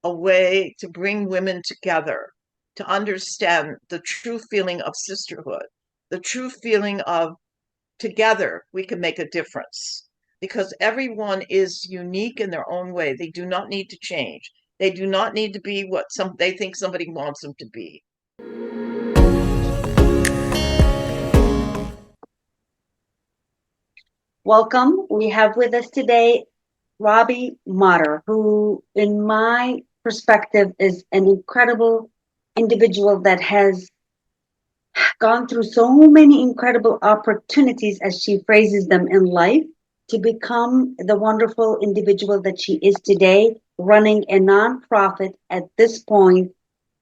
a way to bring women together, to understand the true feeling of sisterhood, the true feeling of together we can make a difference. Because everyone is unique in their own way. They do not need to change. They do not need to be what they think somebody wants them to be. Welcome. We have with us today Robbie Motter, who, in my perspective, is an incredible individual that has gone through so many incredible opportunities, as she phrases them, in life to become the wonderful individual that she is today, running a nonprofit at this point,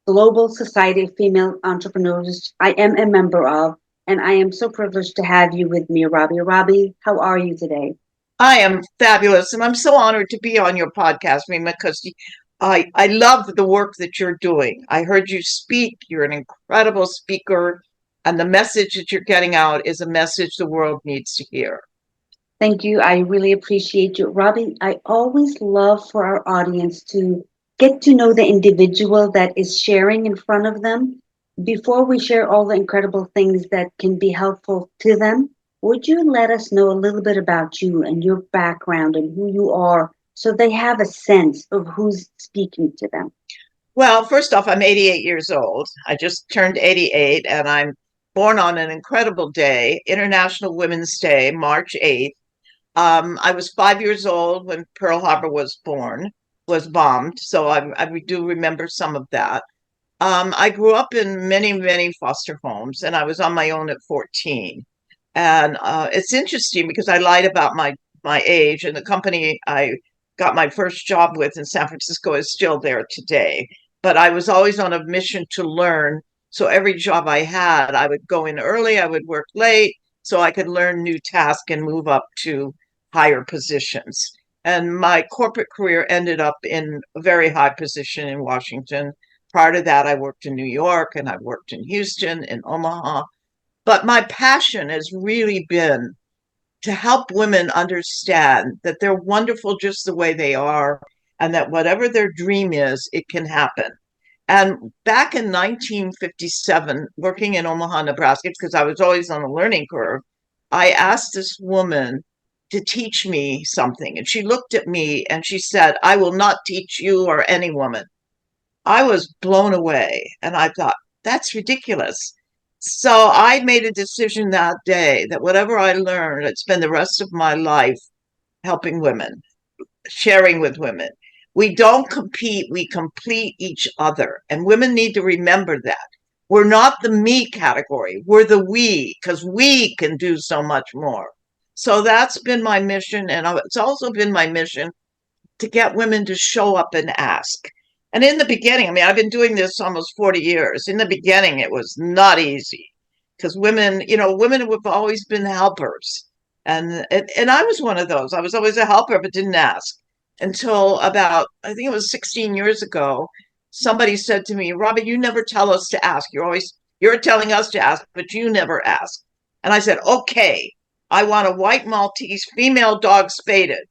Global Society of Female Entrepreneurs. I am a member of, and I am so privileged to have you with me, Robbie. Robbie, how are you today? I am fabulous, and I'm so honored to be on your podcast, Rima, because I love the work that you're doing. I heard you speak. You're an incredible speaker, and the message that you're getting out is a message the world needs to hear. Thank you. I really appreciate you. Robbie, I always love for our audience to get to know the individual that is sharing in front of them. Before we share all the incredible things that can be helpful to them, would you let us know a little bit about you and your background and who you are so they have a sense of who's speaking to them? Well, first off, I'm 88 years old. I just turned 88, and I'm born on an incredible day, International Women's Day, March 8th. I was 5 years old when Pearl Harbor was bombed. So I do remember some of that. I grew up in many, many foster homes, and I was on my own at 14. And it's interesting because I lied about my age, and the company I got my first job with in San Francisco is still there today. But I was always on a mission to learn. So every job I had, I would go in early, I would work late, so I could learn new tasks and move up to higher positions. And my corporate career ended up in a very high position in Washington. Prior to that, I worked in New York, and I worked in Houston, in Omaha. But my passion has really been to help women understand that they're wonderful just the way they are, and that whatever their dream is, it can happen. And back in 1957, working in Omaha, Nebraska, because I was always on a learning curve, I asked this woman to teach me something. And she looked at me and she said, "I will not teach you or any woman." I was blown away, and I thought, that's ridiculous. So I made a decision that day that whatever I learned, I'd spend the rest of my life helping women, sharing with women. We don't compete, we complete each other. And women need to remember that. We're not the me category, we're the we, because we can do so much more. So that's been my mission. And it's also been my mission to get women to show up and ask. And in the beginning, I mean, I've been doing this almost 40 years. In the beginning, it was not easy because women, women have always been helpers. And I was one of those. I was always a helper, but didn't ask until about, I think it was 16 years ago. Somebody said to me, "Robbie, you never tell us to ask. You're telling us to ask, but you never ask." And I said, "Okay, I want a white Maltese female dog spaded."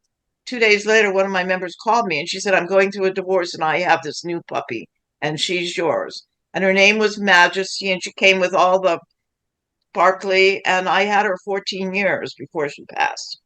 2 days later, one of my members called me and she said, "I'm going through a divorce and I have this new puppy and she's yours." And her name was Majesty, and she came with all the Barkley, and I had her 14 years before she passed.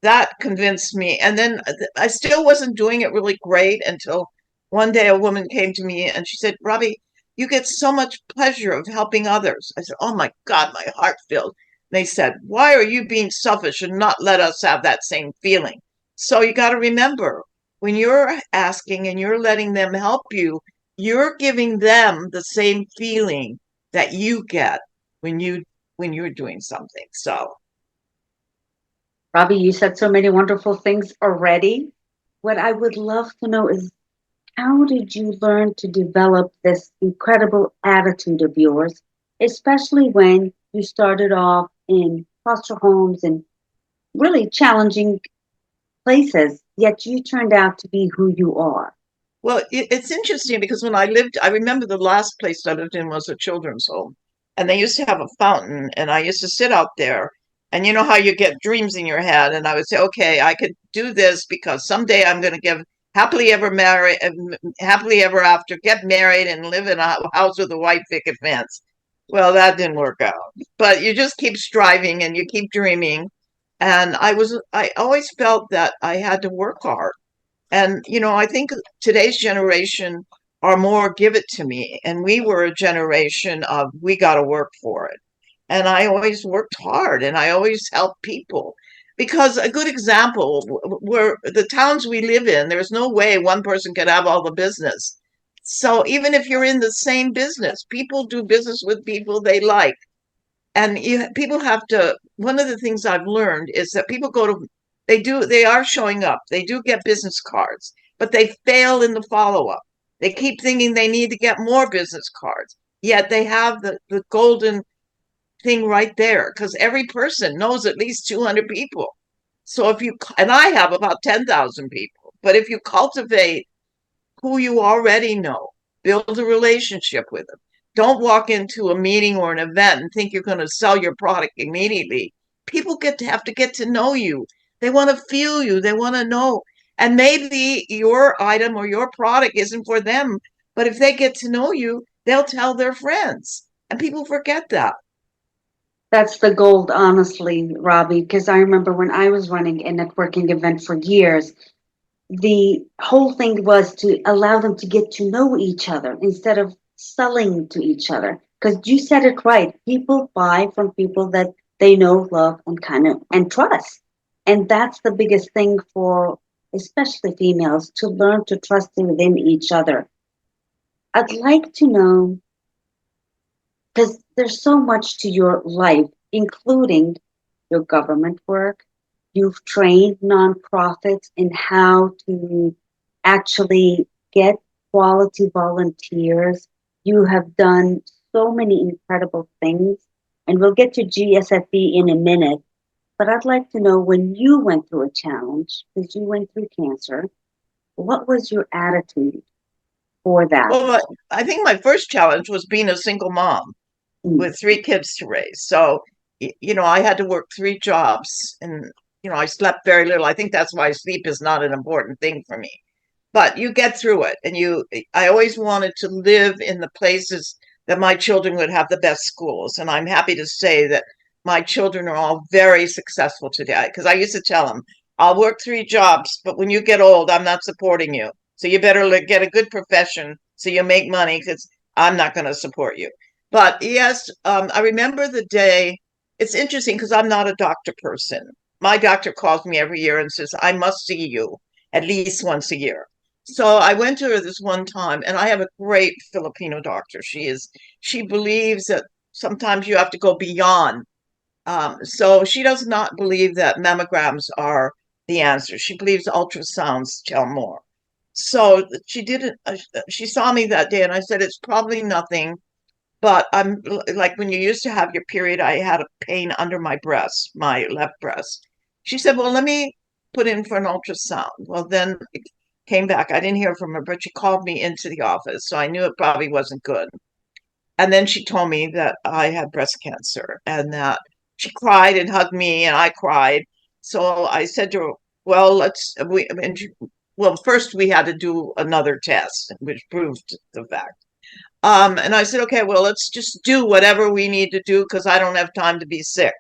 That convinced me. And then I still wasn't doing it really great until one day a woman came to me and she said, "Robbie, you get so much pleasure of helping others." I said, "Oh my God, my heart filled." They said, "Why are you being selfish and not let us have that same feeling?" So you got to remember, when you're asking and you're letting them help you, you're giving them the same feeling that you get when you're doing something. So Robbie, you said so many wonderful things already. What I would love to know is how did you learn to develop this incredible attitude of yours, especially when you started off in foster homes and really challenging places, yet you turned out to be who you are? well, it's interesting because I remember the last place I lived in was a children's home, and they used to have a fountain, and I used to sit out there. And you know how you get dreams in your head, and I would say, "Okay, I could do this because someday I'm going to give happily ever after, get married and live in a house with a white picket fence. Well, that didn't work out. But you just keep striving and you keep dreaming. And I always felt that I had to work hard. And, I think today's generation are more give it to me. And we were a generation of we got to work for it. And I always worked hard and I always helped people. Because a good example, where the towns we live in, there's no way one person can have all the business. So even if you're in the same business, people do business with people they like. And people have to, one of the things I've learned is that people they are showing up, they do get business cards, but they fail in the follow-up. They keep thinking they need to get more business cards, yet they have the golden thing right there because every person knows at least 200 people. So and I have about 10,000 people, but if you cultivate who you already know, build a relationship with them. Don't walk into a meeting or an event and think you're going to sell your product immediately. People have to get to know you. They want to feel you. They want to know. And maybe your item or your product isn't for them, but if they get to know you, they'll tell their friends. And people forget that. That's the gold, honestly, Robbie, because I remember when I was running a networking event for years, the whole thing was to allow them to get to know each other instead of selling to each other. Because you said it right. People buy from people that they know, love, and kind of and trust. And that's the biggest thing for especially females to learn to trust within each other. I'd like to know because there's so much to your life, including your government work. You've trained nonprofits in how to actually get quality volunteers. You have done so many incredible things, and we'll get to GSFB in a minute. But I'd like to know when you went through a challenge, because you went through cancer, what was your attitude for that? Well, I think my first challenge was being a single mom with three kids to raise. So, I had to work three jobs and, I slept very little. I think that's why sleep is not an important thing for me. But you get through it. And I always wanted to live in the places that my children would have the best schools. And I'm happy to say that my children are all very successful today. Because I used to tell them, I'll work three jobs, but when you get old, I'm not supporting you. So you better get a good profession so you make money because I'm not going to support you. But yes, I remember the day. It's interesting because I'm not a doctor person. My doctor calls me every year and says, I must see you at least once a year. So I went to her this one time, and I have a great Filipino doctor. She believes that sometimes you have to go beyond. So she does not believe that mammograms are the answer. She believes ultrasounds tell more. So she didn't. She saw me that day, and I said, it's probably nothing. But I'm like when you used to have your period, I had a pain under my breast, my left breast. She said, well, let me put in for an ultrasound. Well, then it came back. I didn't hear from her, but she called me into the office. So I knew it probably wasn't good. And then she told me that I had breast cancer and that she cried and hugged me and I cried. So I said to her, well, well, first we had to do another test, which proved the fact. And I said, okay, well, let's just do whatever we need to do because I don't have time to be sick.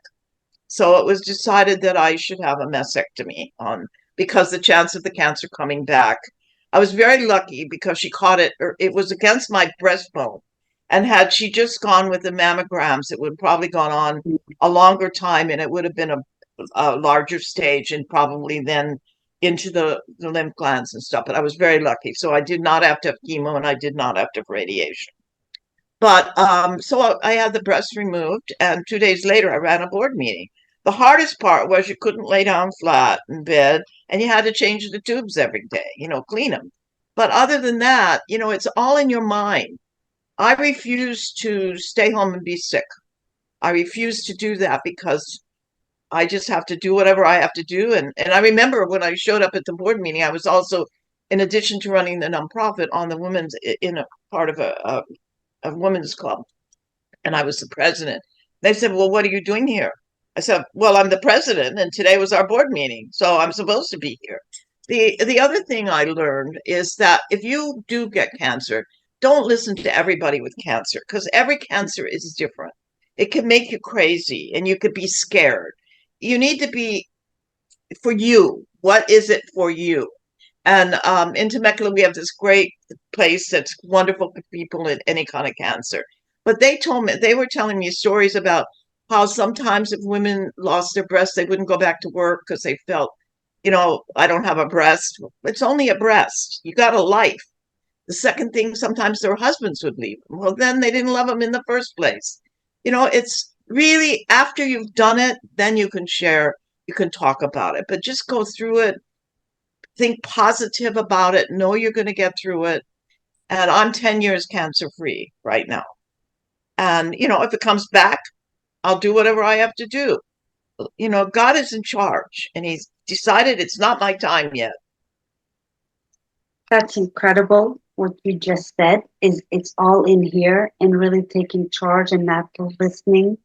So it was decided that I should have a mastectomy because the chance of the cancer coming back. I was very lucky because she caught it, or it was against my breastbone. And had she just gone with the mammograms, it would have probably gone on a longer time and it would have been a larger stage and probably then into the lymph glands and stuff. But I was very lucky. So I did not have to have chemo and I did not have to have radiation. But so I had the breast removed, and 2 days later, I ran a board meeting. The hardest part was you couldn't lay down flat in bed, and you had to change the tubes every day, clean them. But other than that, it's all in your mind. I refuse to stay home and be sick. I refuse to do that because I just have to do whatever I have to do. And I remember when I showed up at the board meeting, I was also, in addition to running the nonprofit, on the women's in a part of a women's club, and I was the president. They said, well, what are you doing here? I said, well, I'm the president, and today was our board meeting, so I'm supposed to be here. The other thing I learned is that if you do get cancer, don't listen to everybody with cancer because every cancer is different. It can make you crazy and you could be scared. You need to be for you. What is it for you? And in Temecula, we have this great place that's wonderful for people with any kind of cancer. But they were telling me stories about how sometimes if women lost their breasts, they wouldn't go back to work because they felt, I don't have a breast. It's only a breast. You got a life. The second thing, sometimes their husbands would leave them. Well, then they didn't love them in the first place. It's really after you've done it, then you can share, you can talk about it. But just go through it, think positive about it, know you're going to get through it. And I'm 10 years cancer free right now. And, if it comes back, I'll do whatever I have to do. God is in charge and he's decided it's not my time yet. That's incredible. What you just said is it's all in here and really taking charge and not listening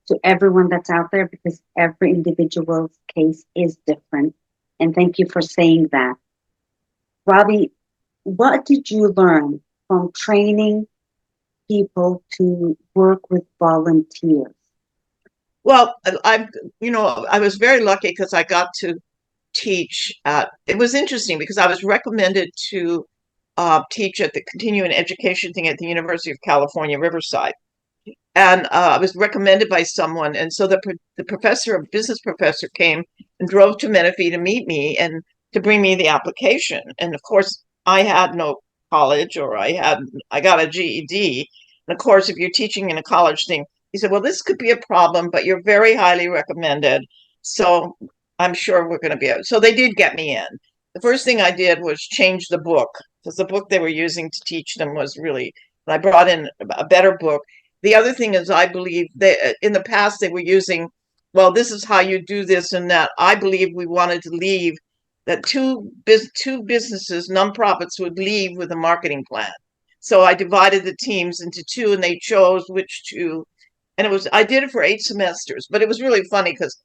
to everyone that's out there because every individual's case is different. And thank you for saying that. Robbie, what did you learn from training people to work with volunteers? Well, I was very lucky because I got to teach it was interesting because I was recommended to teach at the continuing education thing at the University of California, Riverside. And I was recommended by someone. And so the business professor came and drove to Menifee to meet me and to bring me the application. And of course, I had no college or I got a GED. And of course, if you're teaching in a college thing, he said, well, this could be a problem, but you're very highly recommended. So I'm sure we're going to be able. So they did get me in. The first thing I did was change the book because the book they were using to teach them was really, I brought in a better book. The other thing is, I believe that in the past they were using, well, this is how you do this and that. I believe we wanted to leave that two businesses, nonprofits, would leave with a marketing plan. So I divided the teams into two, and they chose which two. And I did it for 8 semesters, but it was really funny because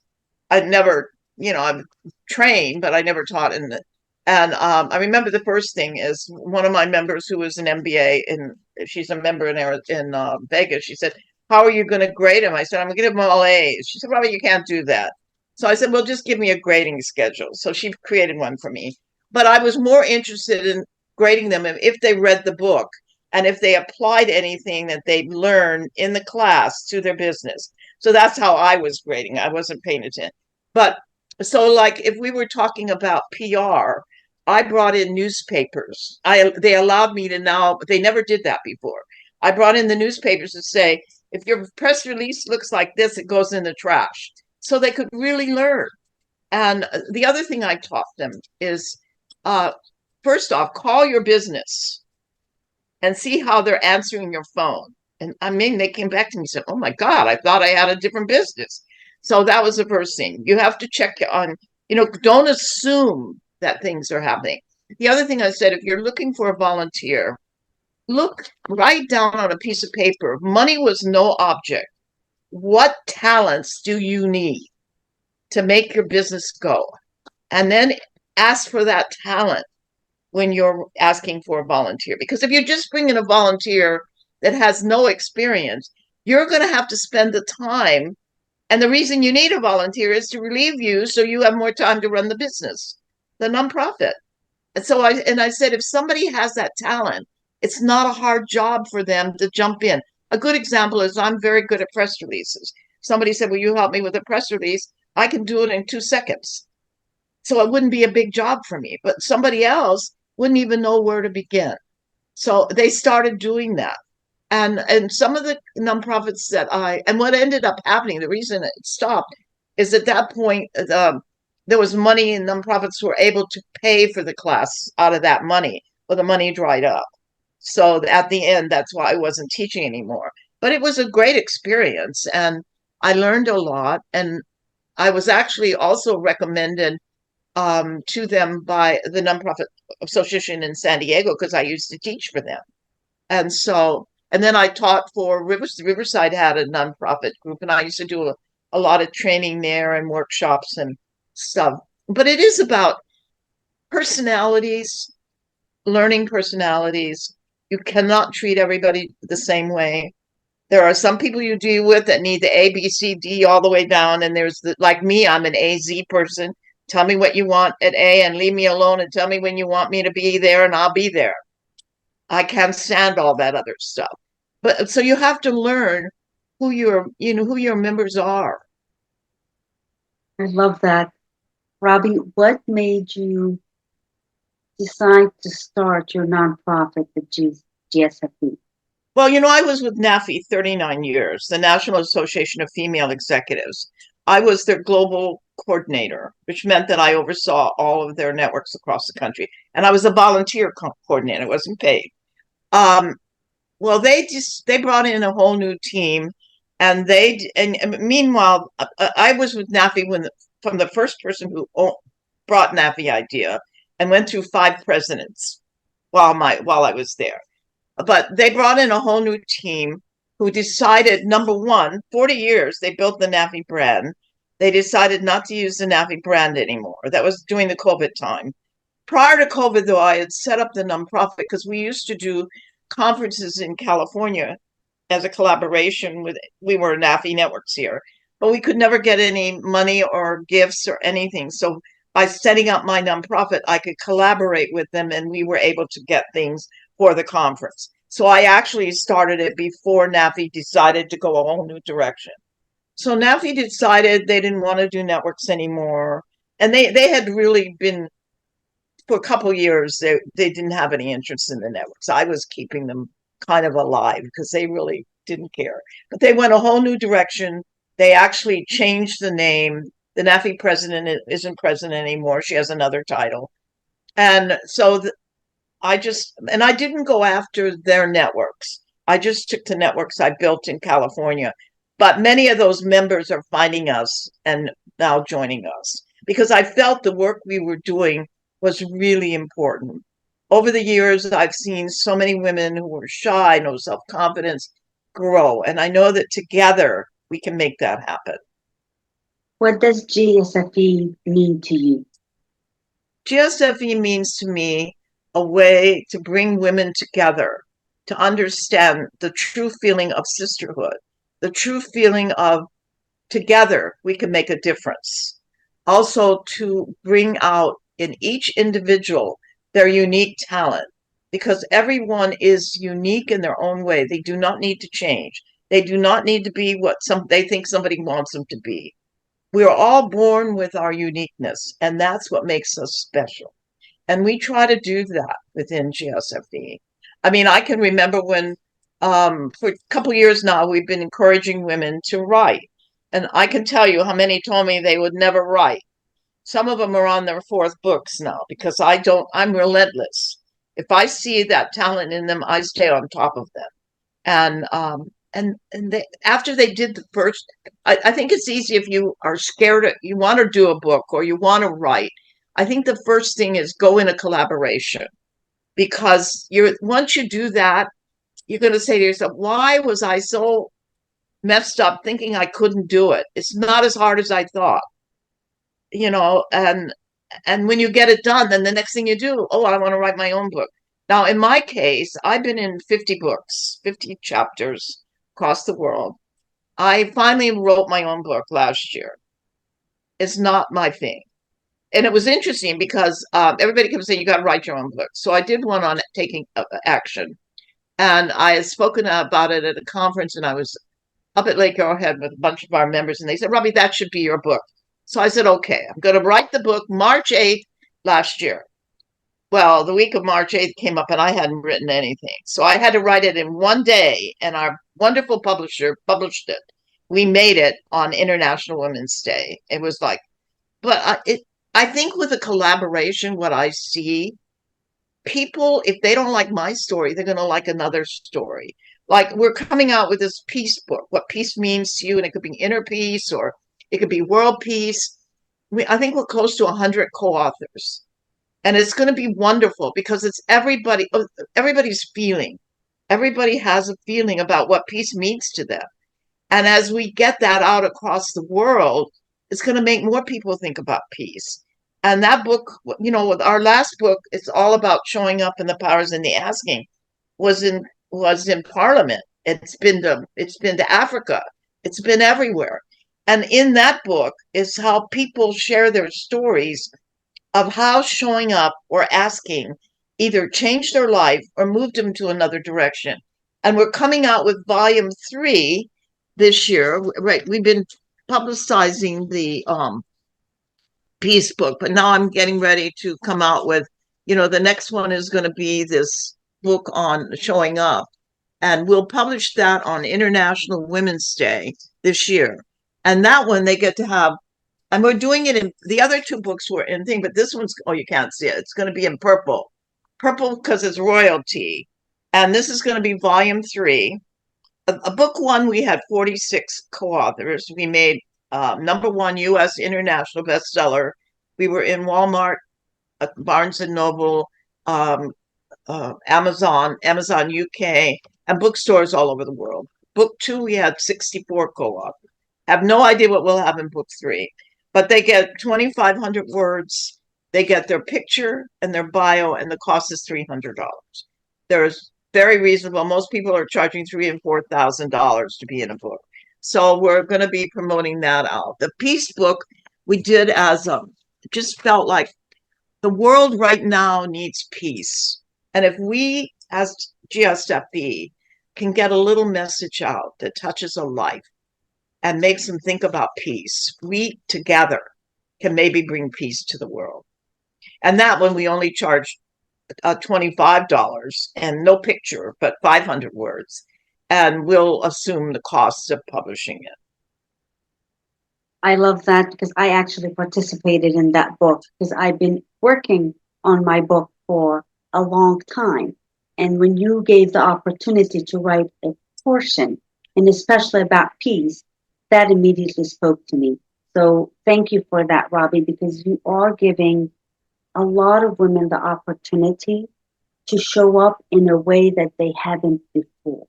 I'd never, I'm trained, but I never taught in it. And I remember the first thing is one of my members who was an MBA, and she's a member in Vegas. She said, how are you going to grade them? I said, I'm going to give them all A's. She said, Robbie, you can't do that. So I said, well, just give me a grading schedule. So she created one for me. But I was more interested in grading them if they read the book and if they applied anything that they learned in the class to their business. So that's how I was grading. I wasn't paying attention. But so like if we were talking about PR, I brought in newspapers. They allowed me to now, they never did that before. I brought in the newspapers to say, if your press release looks like this, it goes in the trash. So they could really learn. And the other thing I taught them is, first off, call your business and see how they're answering your phone. And I mean, they came back to me and said, oh my God, I thought I had a different business. So that was the first thing. You have to check on, don't assume that things are happening. The other thing I said, if you're looking for a volunteer, write down on a piece of paper, money was no object. What talents do you need to make your business go? And then ask for that talent when you're asking for a volunteer. Because if you're just bringing a volunteer that has no experience, you're going to have to spend the time. And the reason you need a volunteer is to relieve you so you have more time to run the business, the nonprofit. And so I said, if somebody has that talent, it's not a hard job for them to jump in. A good example is I'm very good at press releases. Somebody said, will you help me with a press release? I can do it in 2 seconds. So it wouldn't be a big job for me, but somebody else wouldn't even know where to begin. So they started doing that. And some of the nonprofits and what ended up happening, the reason it stopped is at that point, there was money and nonprofits were able to pay for the class out of that money, but the money dried up. So at the end, that's why I wasn't teaching anymore. But it was a great experience and I learned a lot. And I was actually also recommended to them by the nonprofit association in San Diego because I used to teach for them. And so, and then I taught for Riverside had a nonprofit group and I used to do a lot of training there and workshops and stuff. But it is about personalities, learning personalities. You cannot treat everybody the same way. There are some people you deal with that need the A, B, C, D all the way down. And there's like me, I'm an AZ person. Tell me what you want at A and leave me alone and tell me when you want me to be there and I'll be there. I can't stand all that other stuff. But so you have to learn who your members are. I love that. Robbie, what made you decide to start your nonprofit, the GSFE? Well, I was with NAFE 39 years, the National Association of Female Executives. I was their global coordinator, which meant that I oversaw all of their networks across the country. And I was a volunteer coordinator, I wasn't paid. Um, well, they brought in a whole new team, and meanwhile, I was with NAFE from the first person who brought NAFE idea, and went through 5 presidents while I was there. But they brought in a whole new team who decided, number one, 40 years they built the NAFE brand. They decided not to use the NAFE brand anymore. That was during the COVID time. Prior to COVID, though, I had set up the nonprofit because we used to do conferences in California as a collaboration with, we were NAFE networks here, but we could never get any money or gifts or anything. So by setting up my nonprofit, I could collaborate with them and we were able to get things for the conference. So I actually started it before NAFE decided to go a whole new direction. So NAFE decided they didn't want to do networks anymore. And they had really been, for a couple of years, they didn't have any interest in the networks. I was keeping them kind of alive because they really didn't care. But they went a whole new direction. They actually changed the name. The NAFE president isn't president anymore. She has another title. And so I didn't go after their networks. I just took the networks I built in California. But many of those members are finding us and now joining us because I felt the work we were doing was really important. Over the years, I've seen so many women who were shy, no self-confidence, grow. And I know that together we can make that happen. What does GSFE mean to you? GSFE means to me a way to bring women together, to understand the true feeling of sisterhood, the true feeling of together we can make a difference. Also to bring out in each individual their unique talent, because everyone is unique in their own way. They do not need to change. They do not need to be what they think somebody wants them to be. We are all born with our uniqueness, and that's what makes us special. And we try to do that within GSFE. I mean, I can remember when, for a couple of years now, we've been encouraging women to write. And I can tell you how many told me they would never write. Some of them are on their 4th books now because I'm relentless. If I see that talent in them, I stay on top of them. And after they did the first, I think it's easy if you are scared, you want to do a book or you want to write. I think the first thing is go in a collaboration, because once you do that, you're going to say to yourself, why was I so messed up thinking I couldn't do it? It's not as hard as I thought, and when you get it done, then the next thing you do, oh, I want to write my own book. Now, in my case, I've been in 50 books, 50 chapters across the world. I finally wrote my own book last year. It's not my thing. And it was interesting because everybody kept saying, you got to write your own book. So I did one on taking action. And I had spoken about it at a conference, and I was up at Lake Arrowhead with a bunch of our members, and they said, Robbie, that should be your book. So I said, okay, I'm going to write the book March 8th last year. Well, the week of March 8th came up and I hadn't written anything. So I had to write it in one day, and our wonderful publisher published it. We made it on International Women's Day. It was like, but I think with a collaboration, what I see, people, if they don't like my story, they're going to like another story. Like, we're coming out with this peace book, what peace means to you, and it could be inner peace or it could be world peace. I think we're close to 100 co-authors. And it's going to be wonderful because it's everybody's feeling. Everybody has a feeling about what peace means to them. And as we get that out across the world, it's going to make more people think about peace. And that book, with our last book, it's all about showing up in the powers and the asking, was in Parliament. It's been to Africa. It's been everywhere. And in that book is how people share their stories of how showing up or asking either changed their life or moved them to another direction. And we're coming out with volume 3 this year. Right, we've been publicizing the peace book, but now I'm getting ready to come out with, the next one is going to be this book on showing up, and we'll publish that on International Women's Day this year. And that one they get to have, and we're doing it in the other 2 books were in thing, but this one's, oh, you can't see it. It's going to be in purple because it's royalty. And this is going to be volume 3. A book 1, we had 46 co-authors. We made #1 U.S. international bestseller. We were in Walmart, Barnes and Noble, Amazon UK, and bookstores all over the world. Book 2, we had 64 co-authors. Have no idea what we'll have in book 3, but they get 2,500 words. They get their picture and their bio, and the cost is $300. There's very reasonable. Most people are charging $3,000 and $4,000 to be in a book. So we're going to be promoting that out. The peace book we did as just felt like the world right now needs peace. And if we, as GSFE, can get a little message out that touches a life and makes them think about peace, we together can maybe bring peace to the world. And that one we only charge $25 and no picture, but 500 words. And we'll assume the costs of publishing it. I love that because I actually participated in that book because I've been working on my book for a long time. And when you gave the opportunity to write a portion, and especially about peace, that immediately spoke to me. So thank you for that, Robbie, because you are giving a lot of women the opportunity to show up in a way that they haven't before,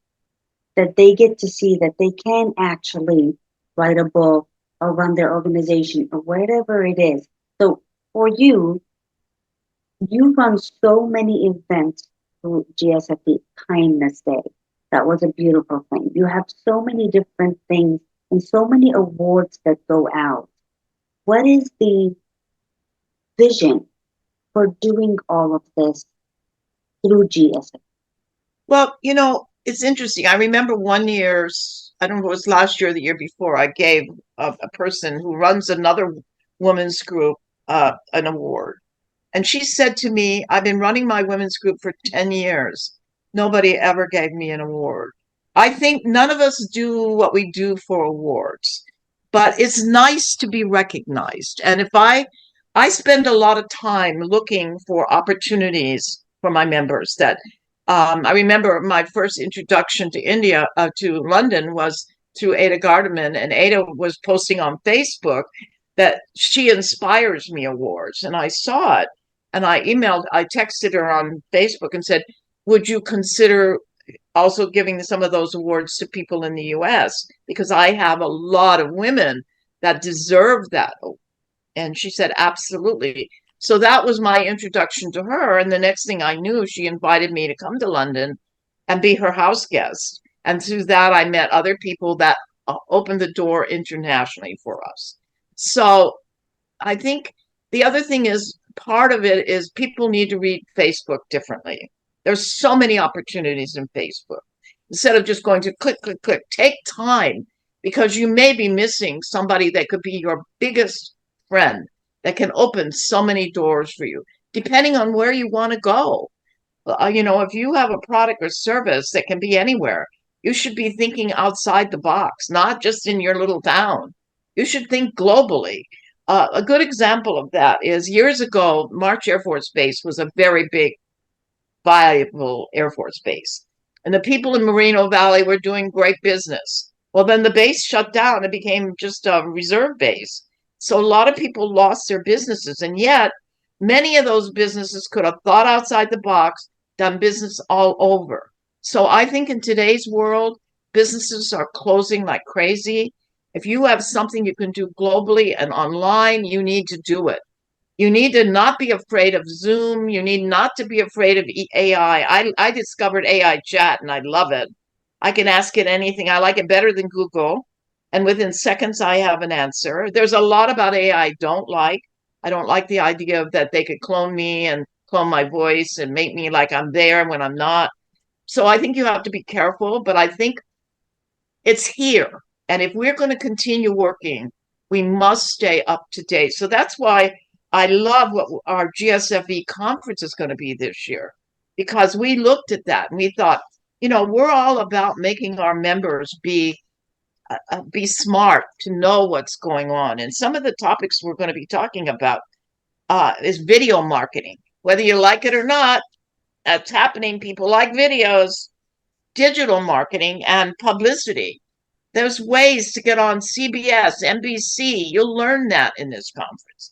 that they get to see that they can actually write a book or run their organization or whatever it is. So for you, you run so many events through GSFE Kindness Day. That was a beautiful thing. You have so many different things and so many awards that go out. What is the vision for doing all of this through GSFE? Well, it's interesting. I remember one year, I don't know if it was last year or the year before, I gave a person who runs another women's group an award. And she said to me, I've been running my women's group for 10 years. Nobody ever gave me an award. I think none of us do what we do for awards, but it's nice to be recognized. And if I spend a lot of time looking for opportunities for my members that I remember my first introduction to India, to London, was through 𝙁Gardaman, and Ada was posting on Facebook that she inspires me awards. And I saw it and I texted her on Facebook and said, would you consider also giving some of those awards to people in the US? Because I have a lot of women that deserve that. And she said, absolutely. So that was my introduction to her. And the next thing I knew, she invited me to come to London and be her house guest. And through that, I met other people that opened the door internationally for us. So I think the other thing is, part of it is people need to read Facebook differently. There's so many opportunities in Facebook. Instead of just going to click, click, click, take time, because you may be missing somebody that could be your biggest friend that can open so many doors for you, depending on where you want to go. If you have a product or service that can be anywhere, you should be thinking outside the box, not just in your little town. You should think globally. A good example of that is years ago, March Air Force Base was a very big, viable Air Force base. And the people in Moreno Valley were doing great business. Well, then the base shut down. It became just a reserve base. So a lot of people lost their businesses. And yet, many of those businesses could have thought outside the box, done business all over. So I think in today's world, businesses are closing like crazy. If you have something you can do globally and online, you need to do it. You need to not be afraid of Zoom. You need not to be afraid of AI. I discovered AI chat and I love it. I can ask it anything. I like it better than Google. And within seconds, I have an answer. There's a lot about AI I don't like. I don't like the idea of that they could clone me and clone my voice and make me like I'm there when I'm not. So I think you have to be careful, but I think it's here. And if we're going to continue working, we must stay up to date. So that's why I love what our GSFE conference is going to be this year, because we looked at that and we thought, we're all about making our members be smart to know what's going on. And some of the topics we're going to be talking about is video marketing. Whether you like it or not, that's happening. People like videos, digital marketing, and publicity. There's ways to get on CBS, NBC. You'll learn that in this conference.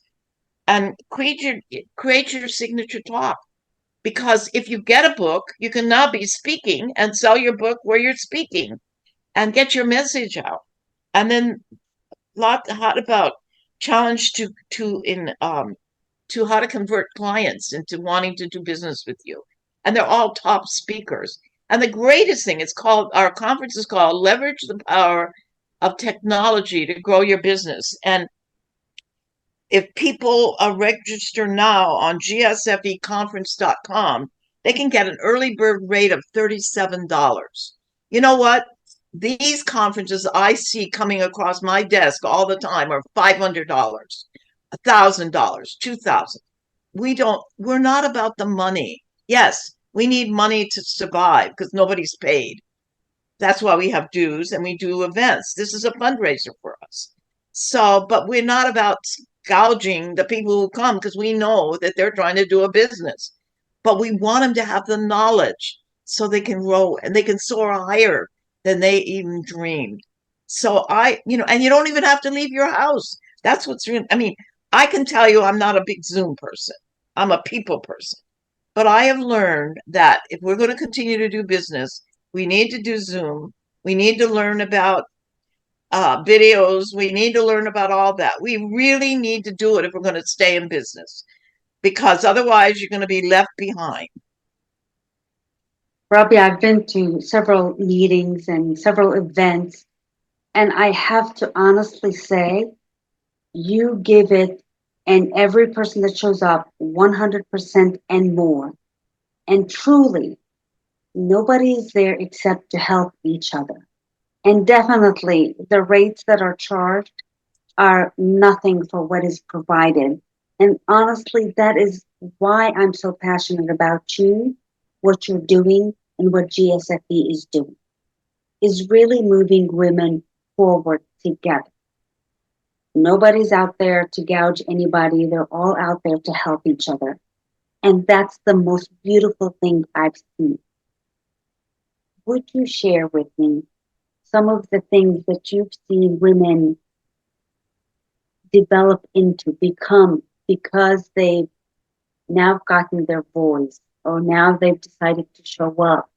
And create your signature talk. Because if you get a book, you can now be speaking and sell your book where you're speaking and get your message out. And then how about challenge to how to convert clients into wanting to do business with you. And they're all top speakers. And the greatest thing, our conference is called Leverage the Power of Technology to Grow Your Business. And if people register now on gsfeconference.com, they can get an early bird rate of $37. You know what? These conferences I see coming across my desk all the time are $500, $1,000, $2,000. We're not about the money. Yes, we need money to survive because nobody's paid. That's why we have dues and we do events. This is a fundraiser for us. So, but we're not about gouging the people who come because we know that they're trying to do a business. But we want them to have the knowledge so they can grow and they can soar higher than they even dreamed. So and you don't even have to leave your house. That's what's real. I mean, I can tell you I'm not a big Zoom person. I'm a people person. But I have learned that if we're going to continue to do business, we need to do Zoom. We need to learn about videos. We need to learn about all that. We really need to do it if we're going to stay in business, because otherwise you're going to be left behind. Robbie, I've been to several meetings and several events, and I have to honestly say, you give it, and every person that shows up 100% and more. And truly, nobody is there except to help each other. And definitely, the rates that are charged are nothing for what is provided. And honestly, that is why I'm so passionate about you, what you're doing, and what GSFE is doing, is really moving women forward together. Nobody's out there to gouge anybody. They're all out there to help each other. And that's the most beautiful thing I've seen. Would you share with me some of the things that you've seen women develop into, become, because they've now gotten their voice, or now they've decided to show up?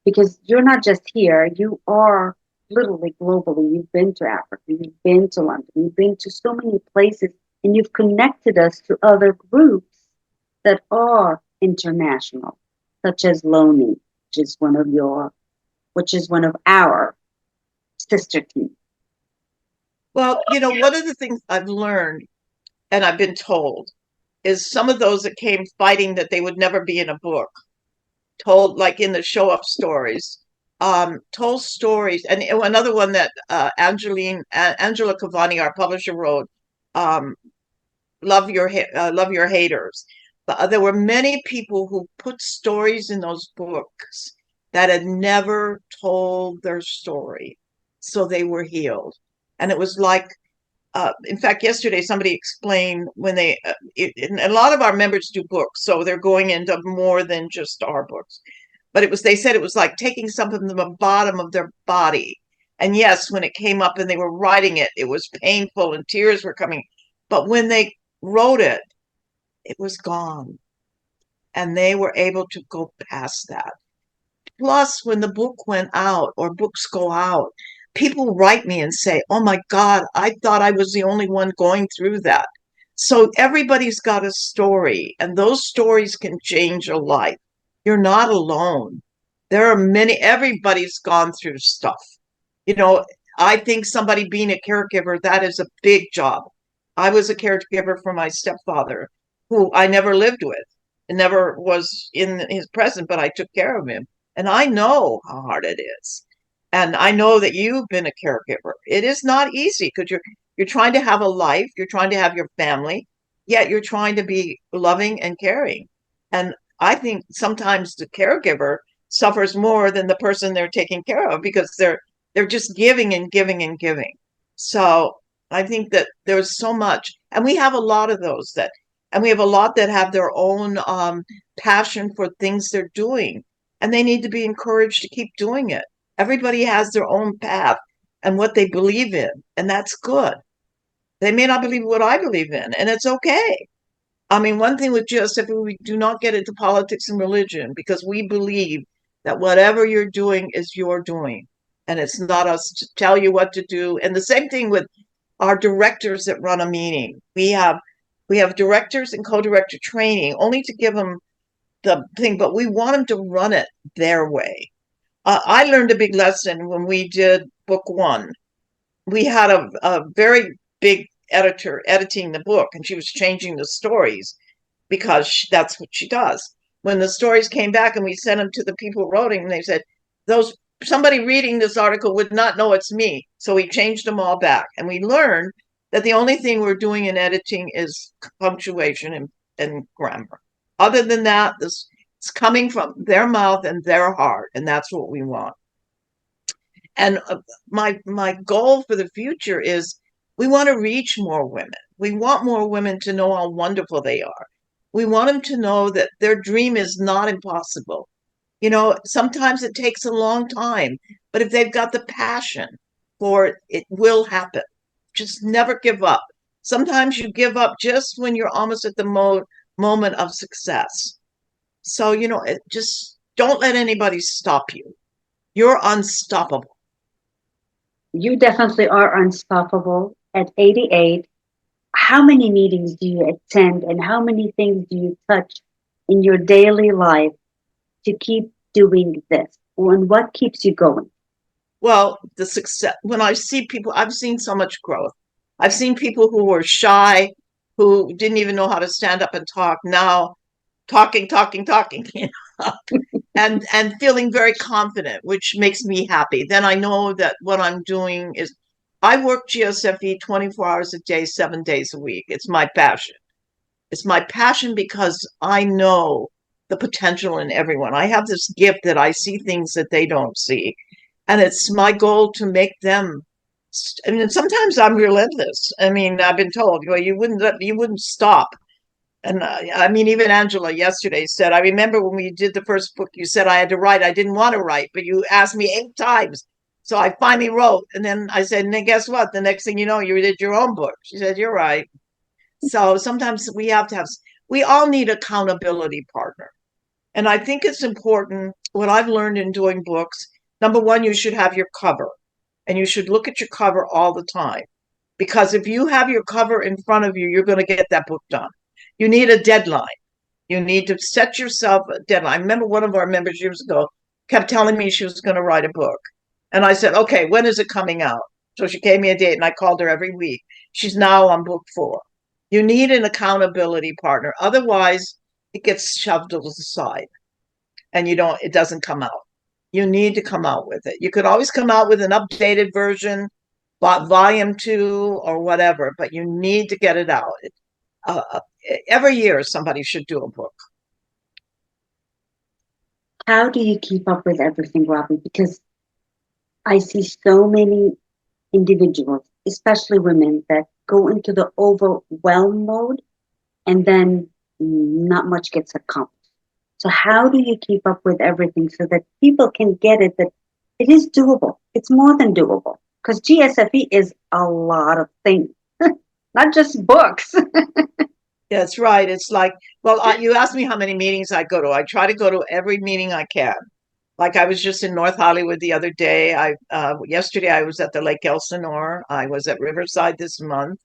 Because you're not just here, you are literally globally. You've been to Africa, you've been to London, you've been to so many places, and you've connected us to other groups that are international, such as Lonely, which is one of our sister teams. Well, one of the things I've learned and I've been told is some of those that came fighting that they would never be in a book, told like in the show up stories, told stories. And another one that Angela Cavani, our publisher, wrote, love your haters. But there were many people who put stories in those books that had never told their story, so they were healed. And it was like, in fact, yesterday somebody explained when a lot of our members do books, so they're going into more than just our books. But they said it was like taking something from the bottom of their body. And yes, when it came up and they were writing it, it was painful and tears were coming. But when they wrote it, it was gone. And they were able to go past that. Plus, when the book went out, or books go out, people write me and say, oh my God, I thought I was the only one going through that. So everybody's got a story, and those stories can change a life. You're not alone. There are many, everybody's gone through stuff. You know, I think somebody being a caregiver, that is a big job. I was a caregiver for my stepfather, who I never lived with and never was in his presence, but I took care of him. And I know how hard it is. And I know that you've been a caregiver. It is not easy because you're trying to have a life, you're trying to have your family, yet you're trying to be loving and caring. And I think sometimes the caregiver suffers more than the person they're taking care of because they're just giving and giving and giving. So I think that there's so much, and we have a lot of those that, and we have a lot that have their own passion for things they're doing, and they need to be encouraged to keep doing it. Everybody has their own path and what they believe in, and that's good. They may not believe what I believe in, and it's okay. I mean, one thing with GSFE, we do not get into politics and religion because we believe that whatever you're doing is your doing, and it's not us to tell you what to do. And the same thing with our directors that run a meeting. We have directors and co-director training only to give them the thing, but we want them to run it their way. I learned a big lesson when we did book one. We had a very big editor editing the book, and she was changing the stories because that's what she does. When the stories came back and we sent them to the people who wrote it, and they said, those somebody reading this article would not know it's me. So we changed them all back. And we learned that the only thing we're doing in editing is punctuation and grammar. Other than that, this it's coming from their mouth and their heart, and that's what we want. And my goal for the future is we want to reach more women. We want more women to know how wonderful they are. We want them to know that their dream is not impossible. You know, sometimes it takes a long time, but if they've got the passion for it, it will happen. Just never give up. Sometimes you give up just when you're almost at the moment of success. So, just don't let anybody stop you. You're unstoppable. You definitely are unstoppable at 88. How many meetings do you attend and how many things do you touch in your daily life to keep doing this? And what keeps you going? Well, the success, when I see people, I've seen so much growth. I've seen people who were shy, who didn't even know how to stand up and talk, now talking, talking, talking, and feeling very confident, which makes me happy. Then I know that what I'm doing is I work GSFE 24 hours a day, 7 days a week. It's my passion. It's my passion because I know the potential in everyone. I have this gift that I see things that they don't see. And it's my goal to make them. I mean, sometimes I'm relentless. I mean, I've been told, you wouldn't stop. And I mean, even Angela yesterday said, I remember when we did the first book, you said I had to write. I didn't want to write, but you asked me 8 times. So I finally wrote. And then I said, and then guess what? The next thing you know, you did your own book. She said, you're right. So sometimes we all need accountability partner. And I think it's important, what I've learned in doing books, number one, you should have your cover. And you should look at your cover all the time. Because if you have your cover in front of you, you're going to get that book done. You need a deadline. You need to set yourself a deadline. I remember one of our members years ago kept telling me she was going to write a book. And I said, okay, when is it coming out? So she gave me a date and I called her every week. She's now on book 4. You need an accountability partner. Otherwise, it gets shoved to the side and it doesn't come out. You need to come out with it. You could always come out with an updated version, volume 2 or whatever, but you need to get it out. Every year somebody should do a book. How do you keep up with everything, Robbie? Because I see so many individuals, especially women, that go into the overwhelm mode and then not much gets accomplished. So how do you keep up with everything so that people can get it, that it is doable? It's more than doable, because GSFE is a lot of things, not just books. That's right. It's like, well, you asked me how many meetings I go to. I try to go to every meeting I can. Like I was just in North Hollywood the other day. Yesterday I was at the 𝘋𝙊𝘆𝑚𝑟. I was at Riverside this month.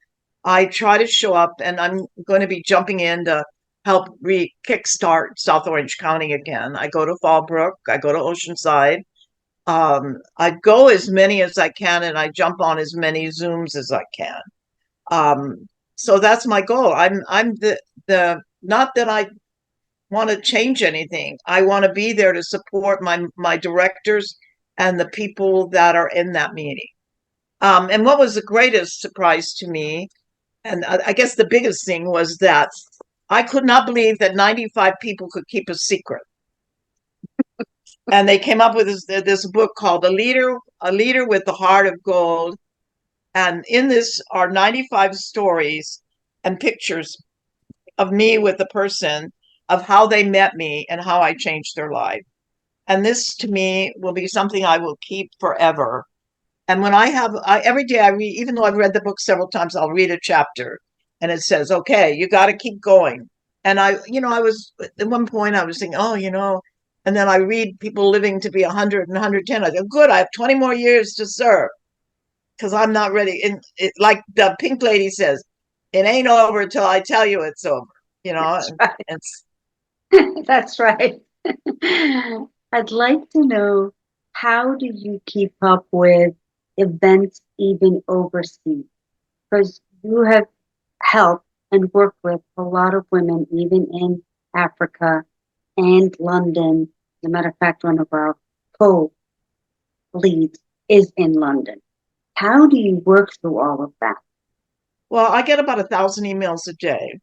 I try to show up, and I'm going to be jumping in to help kickstart South Orange County again. I go to Fallbrook, I go to Oceanside. I go as many as I can, and I jump on as many Zooms as I can. So that's my goal. I'm the not that I want to change anything. I want to be there to support my directors and the people that are in that meeting. And what was the greatest surprise to me, and I guess the biggest thing, was that I could not believe that 95 people could keep a secret. And they came up with this book called A Leader with the Heart of Gold. And in this are 95 stories and pictures of me with the person, of how they met me and how I changed their life. And this to me will be something I will keep forever. And when every day I read, even though I've read the book several times, I'll read a chapter and it says, okay, you got to keep going. And I was at one point I was thinking, and then I read people living to be 100 and 110. I go, good, I have 20 more years to serve because I'm not ready. And like the pink lady says, it ain't over until I tell you it's over, That's right. and That's right. I'd like to know, how do you keep up with events even overseas? Because you have helped and worked with a lot of women, even in Africa and London. As a matter of fact, one of our co-leads is in London. How do you work through all of that? well, I get about 1,000 emails a day,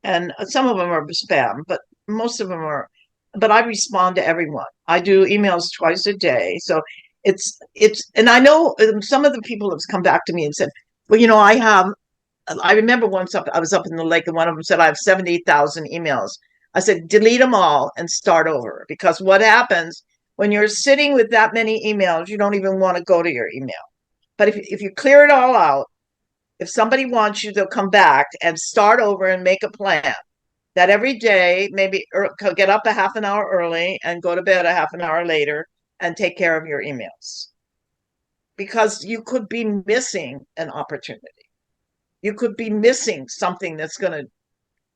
and some of them are spam, but most of them are. But I respond to everyone. I do emails twice a day, so and I know some of the people have come back to me and said, well, I remember once I was up in the lake, and one of them said, I have 70,000 emails. I said, delete them all and start over, because what happens when you're sitting with that many emails, you don't even want to go to your email. But if you clear it all out, if somebody wants you, they'll come back and start over and make a plan that every day, maybe get up a half an hour early and go to bed a half an hour later and take care of your emails. Because you could be missing an opportunity. You could be missing something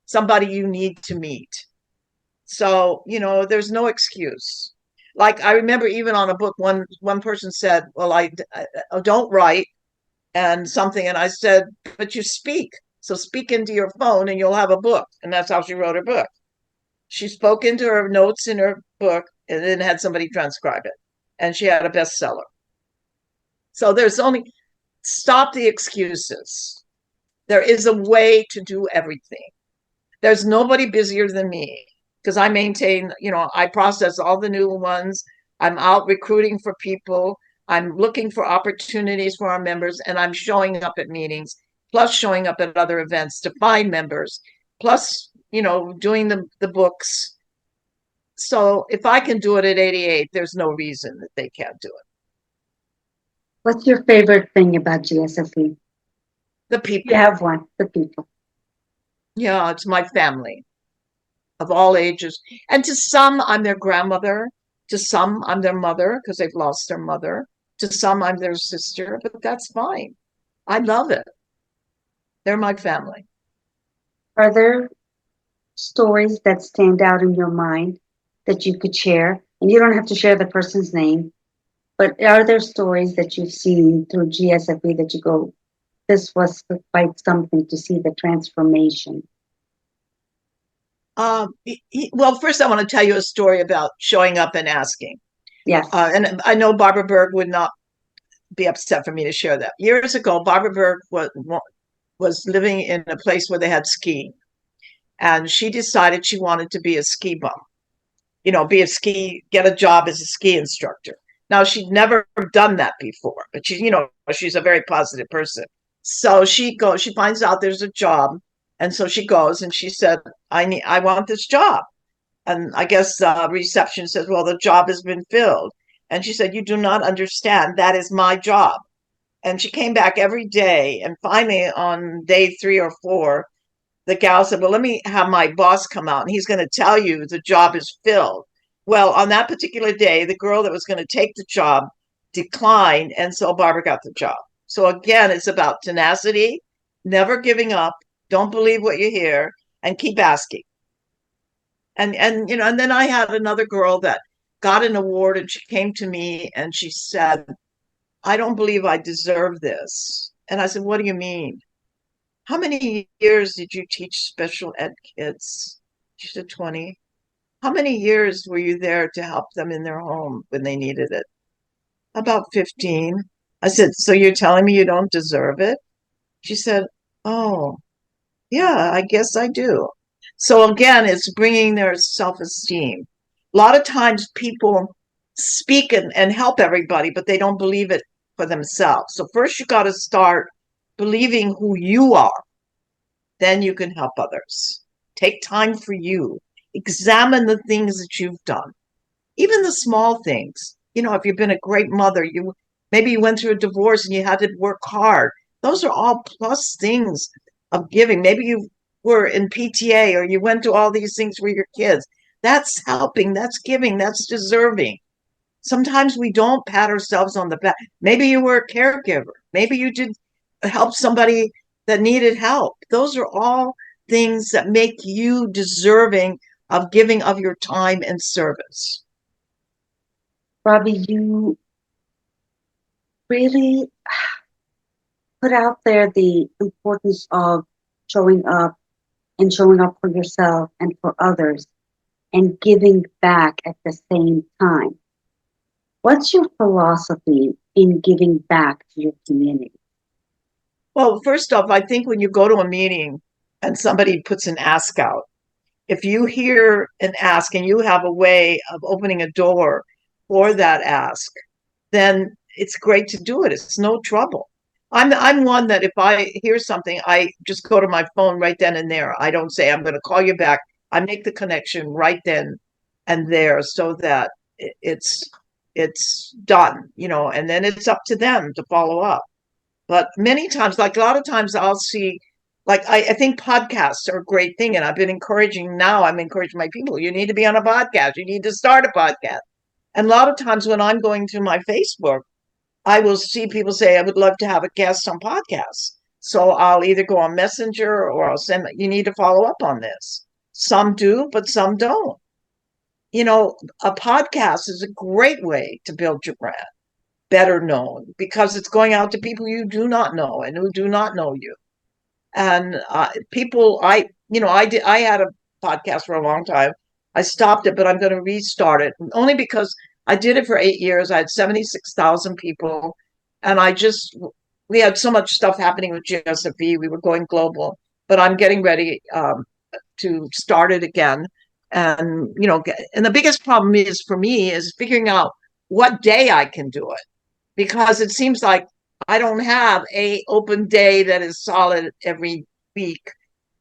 somebody you need to meet. So, there's no excuse. Like I remember even on a book, one person said, well, I don't write and something. And I said, but you speak. So speak into your phone and you'll have a book. And that's how she wrote her book. She spoke into her notes in her book and then had somebody transcribe it. And she had a bestseller. So stop the excuses. There is a way to do everything. There's nobody busier than me, because I maintain, I process all the new ones. I'm out recruiting for people. I'm looking for opportunities for our members, and I'm showing up at meetings, plus showing up at other events to find members, plus, doing the books. So if I can do it at 88, there's no reason that they can't do it. What's your favorite thing about GSFE? The people. You have one, the people. Yeah, it's my family of all ages. And to some, I'm their grandmother. To some, I'm their mother because they've lost their mother. To some, I'm their sister, but that's fine. I love it. They're my family. Are there stories that stand out in your mind that you could share? And you don't have to share the person's name, but are there stories that you've seen through GSFE that you go, this was quite something to see the transformation? Well, first I want to tell you a story about showing up and asking. Yes. And I know Barbara Berg would not be upset for me to share that. Years ago, Barbara Berg was living in a place where they had skiing. And she decided she wanted to be a ski bum, get a job as a ski instructor. Now, she'd never done that before, but she's a very positive person. So she finds out there's a job. And so she goes and she said, I want this job. And I guess reception says, well, the job has been filled. And she said, you do not understand. That is my job. And she came back every day. And finally, on day 3 or 4, the gal said, well, let me have my boss come out and he's going to tell you the job is filled. Well, on that particular day, the girl that was going to take the job declined. And so Barbara got the job. So again, it's about tenacity, never giving up, don't believe what you hear, and keep asking. And then I had another girl that got an award, and she came to me and she said, I don't believe I deserve this. And I said, what do you mean? How many years did you teach special ed kids? She said, 20. How many years were you there to help them in their home when they needed it? About 15. I said, so you're telling me you don't deserve it? She said, oh, yeah, I guess I do. So again, it's bringing their self-esteem. A lot of times people speak and help everybody, but they don't believe it for themselves. So first you got to start believing who you are. Then you can help others. Take time for you. Examine the things that you've done, even the small things. If you've been a great mother, maybe you went through a divorce and you had to work hard. Those are all plus things of giving. Maybe you were in PTA or you went to all these things for your kids. That's helping, that's giving, that's deserving. Sometimes we don't pat ourselves on the back. Maybe you were a caregiver. Maybe you did help somebody that needed help. Those are all things that make you deserving of giving of your time and service. Robbie, you really put out there the importance of showing up and showing up for yourself and for others and giving back at the same time. What's your philosophy in giving back to your community? Well, first off, I think when you go to a meeting and somebody puts an ask out, if you hear an ask and you have a way of opening a door for that ask, then it's great to do it. It's no trouble. I'm one that if I hear something, I just go to my phone right then and there. I don't say I'm going to call you back. I make the connection right then and there so that it's done, and then it's up to them to follow up. But many times, like a lot of times I'll see, like I think podcasts are a great thing. And I'm encouraging my people, you need to be on a podcast. You need to start a podcast. And a lot of times when I'm going through my Facebook, I will see people say, I would love to have a guest on podcasts. So I'll either go on Messenger or I'll send, you need to follow up on this. Some do, but some don't. A podcast is a great way to build your brand, better known, because it's going out to people you do not know and who do not know you. And I had a podcast for a long time. I stopped it, but I'm going to restart it only because I did it for 8 years. I had 76,000 people, and we had so much stuff happening with GSFE. We were going global, but I'm getting ready to start it again. And, and the biggest problem is for me is figuring out what day I can do it, because it seems like I don't have a open day that is solid every week.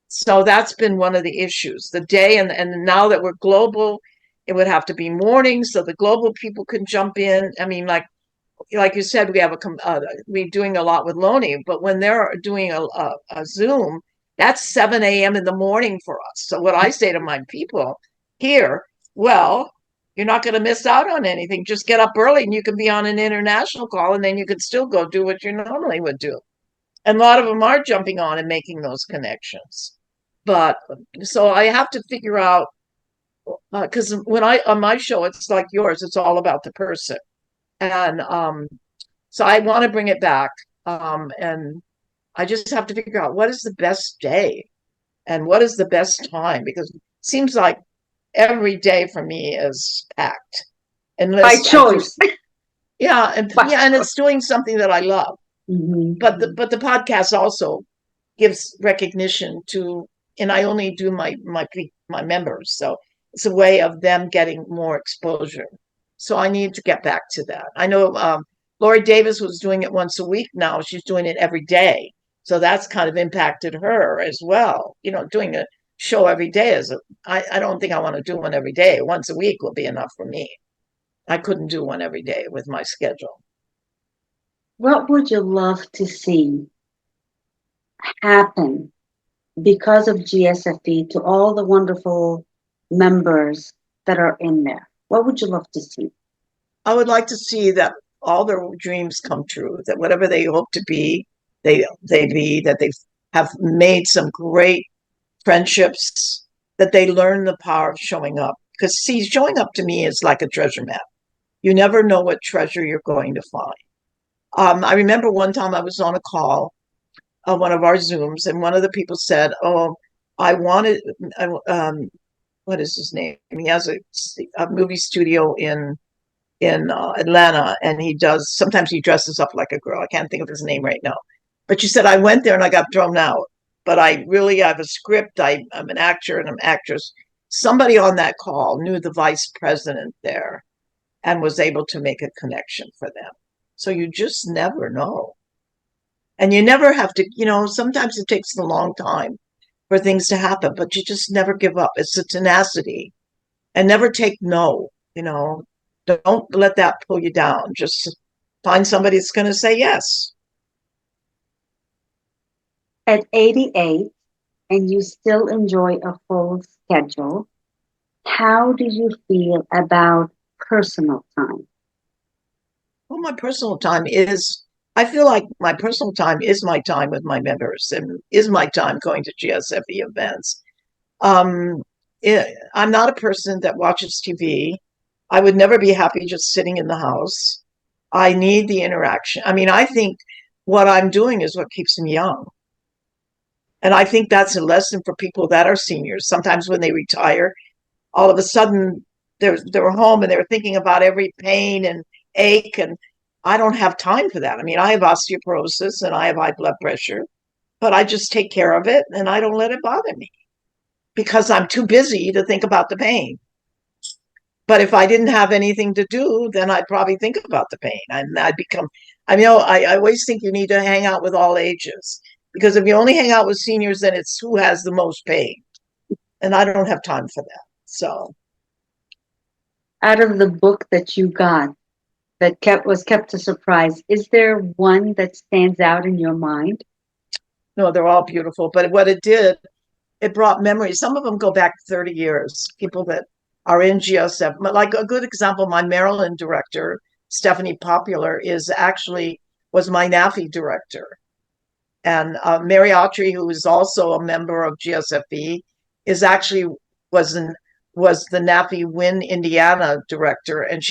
So that's been one of the issues, the day. And now that we're global, it would have to be morning so the global people can jump in. I mean, like you said, we're doing a lot with Loney, but when they're doing a Zoom, that's 7 a.m. in the morning for us. So what I say to my people here, well, you're not going to miss out on anything. Just get up early and you can be on an international call, and then you can still go do what you normally would do. And a lot of them are jumping on and making those connections. But so I have to figure out, because on my show, it's like yours, it's all about the person. And so I want to bring it back. And I just have to figure out what is the best day and what is the best time, because it seems like every day for me is packed. By choice. And it's doing something that I love. Mm-hmm. But the podcast also gives recognition to, and I only do my members, so it's a way of them getting more exposure. So I need to get back to that. I know Lori Davis was doing it once a week. Now she's doing it every day, so that's kind of impacted her as well. Doing a show every day I don't think I want to do one every day. Once a week will be enough for me. I couldn't do one every day with my schedule. What would you love to see happen because of GSFE to all the wonderful members that are in there? What would you love to see? I would like to see that all their dreams come true, that whatever they hope to be, they be, that they have made some great friendships that they learn the power of showing up. Because, see, showing up to me is like a treasure map. You never know what treasure you're going to find. I remember one time I was on a call, one of our Zooms, and one of the people said, "Oh, I wanted, what is his name? He has a movie studio in Atlanta, and he does sometimes he dresses up like a girl. I can't think of his name right now, but she said I went there and I got thrown out. But I have a script. I'm an actor and I'm an actress. Somebody on that call knew the vice president there and was able to make a connection for them. So you just never know. And you never have to, sometimes it takes a long time for things to happen, but you just never give up. It's a tenacity and never take no, don't let that pull you down. Just find somebody that's going to say yes. At 88, and you still enjoy a full schedule, how do you feel about personal time? Well, my personal time I feel like my personal time is my time with my members and is my time going to GSFE events. I'm not a person that watches TV. I would never be happy just sitting in the house. I need the interaction. I mean, I think what I'm doing is what keeps me young. And I think that's a lesson for people that are seniors. Sometimes when they retire, all of a sudden they're home and they're thinking about every pain and ache. And I don't have time for that. I mean, I have osteoporosis and I have high blood pressure, but I just take care of it and I don't let it bother me because I'm too busy to think about the pain. But if I didn't have anything to do, then I'd probably think about the pain. I'd become, I always think you need to hang out with all ages because if you only hang out with seniors, then it's who has the most pain. And I don't have time for that. So. Out of the book that you got that was kept a surprise, is there one that stands out in your mind? No, they're all beautiful. But what it did, it brought memories. Some of them go back 30 years, people that are in GSF. Like a good example, my Maryland director, Stephanie Popular, was my NAFI director. And Mary Autry, who is also a member of GSFE, was the NAFI Win Indiana director. And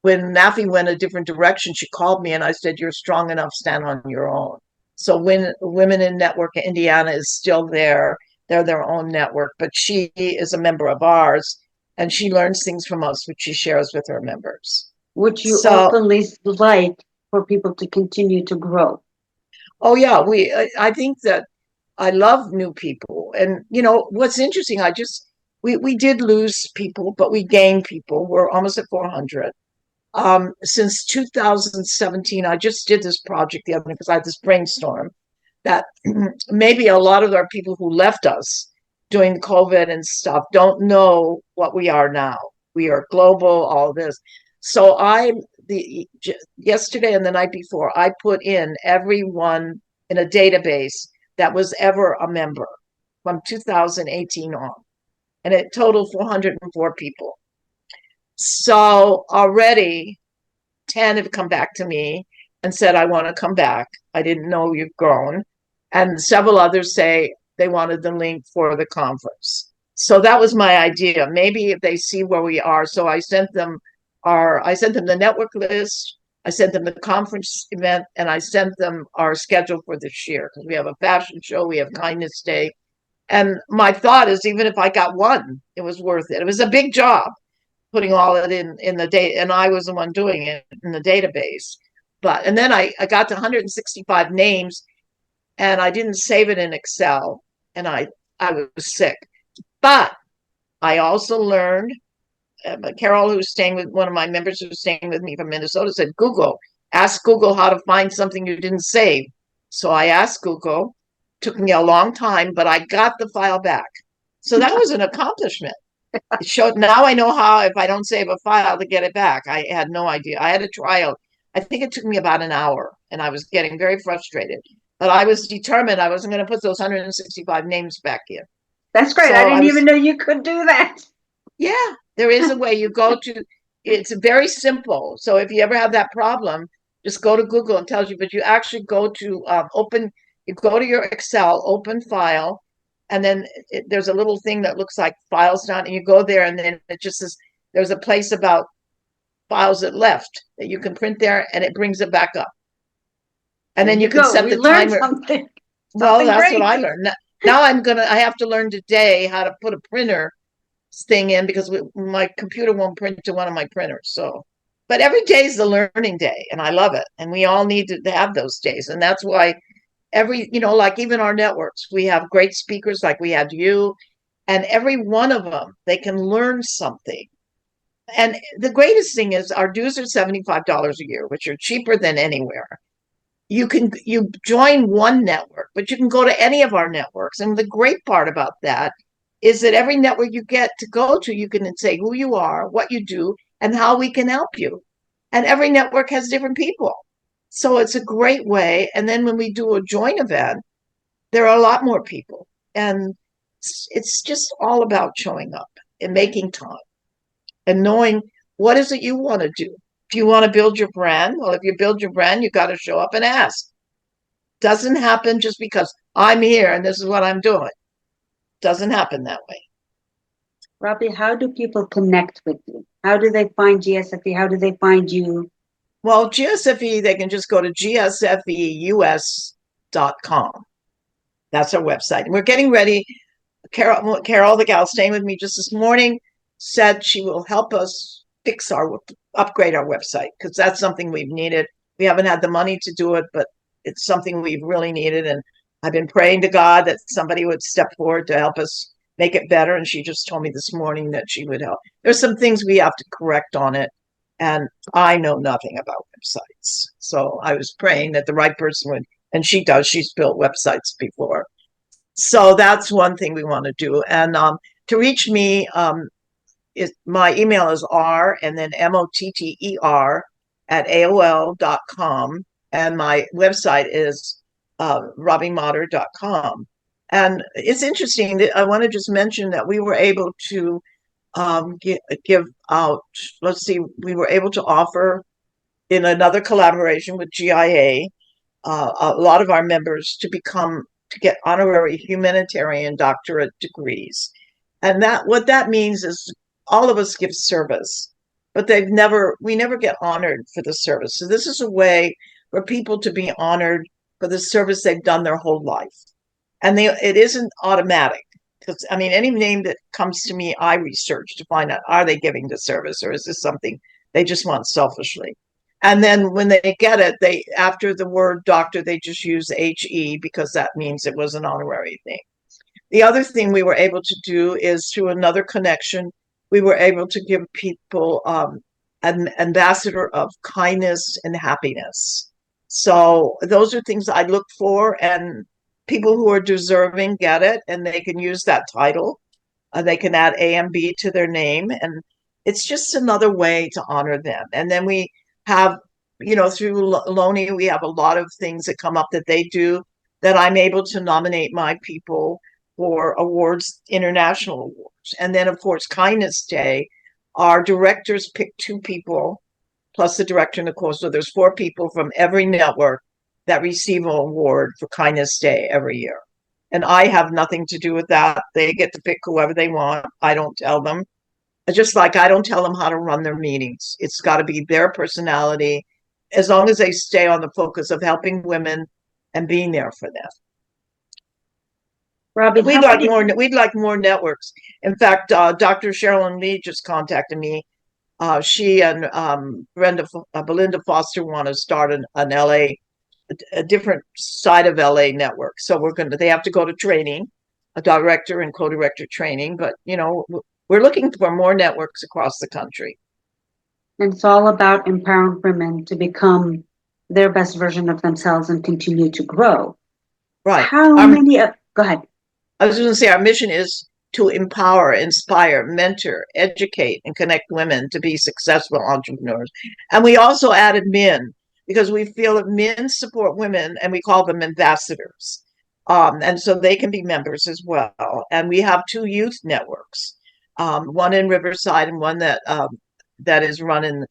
when NAFI went a different direction, she called me and I said, "You're strong enough, stand on your own." So when Women in Network Indiana is still there, they're their own network, but she is a member of ours and she learns things from us, which she shares with her members. Would you openly like for people to continue to grow? Oh yeah, I think that I love new people. And what's interesting, we did lose people, but we gained people. We're almost at 400. Since 2017, I just did this project the other day because I had this brainstorm that maybe a lot of our people who left us during COVID and stuff don't know what we are now. We are global, all this. So yesterday and the night before, I put in everyone in a database that was ever a member from 2018 on, and it totaled 404 people. So already 10 have come back to me and said, "I want to come back. I didn't know you've grown." And several others say they wanted the link for the conference. So that was my idea. Maybe if they see where we are. So I sent them the network list, I sent them the conference event, and I sent them our schedule for this year because we have a fashion show, we have Kindness Day. And my thought is, even if I got one, it was worth it. It was a big job putting all of it in the data, and I was the one doing it in the database. And then I got to 165 names, and I didn't save it in Excel, and I was sick. But I also learned, Carol, who's staying with one of my members who's staying with me from Minnesota, said, ask Google how to find something you didn't save. So I asked Google. Took me a long time, but I got the file back. So that was an accomplishment. It showed, now I know how, if I don't save a file, to get it back. I had no idea. I had a trial. I think it took me about an hour, and I was getting very frustrated. But I was determined I wasn't going to put those 165 names back in. That's great. So I didn't even know you could do that. Yeah, there is a way. It's very simple. So if you ever have that problem, just go to Google and tells you, but you actually go to You go to your Excel, open file, and then there's a little thing that looks like files down, and you go there, and then it just says there's a place about files that left that you can print there, and it brings it back up. And then you can set the timer. Something. Well, that's great. what I learned. Now I have to learn today how to put a printer thing in because my computer won't print to one of my printers. So, but every day is the learning day, and I love it. And we all need to have those days. And that's why like even our networks, we have great speakers like we had you, and every one of them, they can learn something. And the greatest thing is our dues are $75 a year, which are cheaper than anywhere. You join one network, but you can go to any of our networks. And the great part about that is that every network you get to go to, you can say who you are, what you do, and how we can help you. And every network has different people. So it's a great way. And then when we do a joint event, there are a lot more people. And it's just all about showing up and making time and knowing what is it you want to do. Do you want to build your brand? Well, if you build your brand, you got to show up and ask. Doesn't happen just because I'm here and this is what I'm doing. Doesn't happen that way. Robbie, how do people connect with you? How do they find GSFE? How do they find you? Well, GSFE, they can just go to gsfeus.com. That's our website. And we're getting ready. 𝑘𝑾𝙬, the gal staying with me just this morning, said she will help us upgrade our website because that's something we've needed. We haven't had the money to do it, but it's something we've really needed. And I've been praying to God that somebody would step forward to help us make it better. And she just told me this morning that she would help. There's some things we have to correct on it. And I know nothing about websites. So I was praying that the right person would, and she does. She's built websites before. So that's one thing we want to do. And to reach me, my email is r and then motter at aol.com. And my website is robbiemotter.com. And it's interesting that I want to just mention that we were able to give out, we were able to offer in another collaboration with GIA, a lot of our members to get honorary humanitarian doctorate degrees. And what that means is all of us give service, but we never get honored for the service. So this is a way for people to be honored for the service they've done their whole life. And it isn't automatic. Because any name that comes to me, I research to find out, are they giving the service or is this something they just want selfishly? And then when they get it, after the word doctor, they just use HE because that means it was an honorary thing. The other thing we were able to do is through another connection, we were able to give people an ambassador of kindness and happiness. So those are things I look for, and people who are deserving get it, and they can use that title. They can add AMB to their name, and it's just another way to honor them. And then we have, through Loney, we have a lot of things that come up that they do that I'm able to nominate my people for awards, international awards. And then, of course, Kindness Day, our directors pick 2 people, plus the director and the co. So there's 4 people from every network that receive an award for Kindness Day every year. And I have nothing to do with that. They get to pick whoever they want. I don't tell them. Just like I don't tell them how to run their meetings. It's got to be their personality, as long as they stay on the focus of helping women and being there for them. Robbie, we'd like more networks. In fact, Dr. Sherilyn Lee just contacted me. She and Belinda Foster want to start an LA, a different side of LA network. So they have to go to training, a director and co-director training, but we're looking for more networks across the country. And it's all about empowering women to become their best version of themselves and continue to grow. Right. Go ahead. I was going to say our mission is to empower, inspire, mentor, educate, and connect women to be successful entrepreneurs. And we also added men because we feel that men support women, and we call them ambassadors. And so they can be members as well. And we have 2 youth networks, one in Riverside and one that is run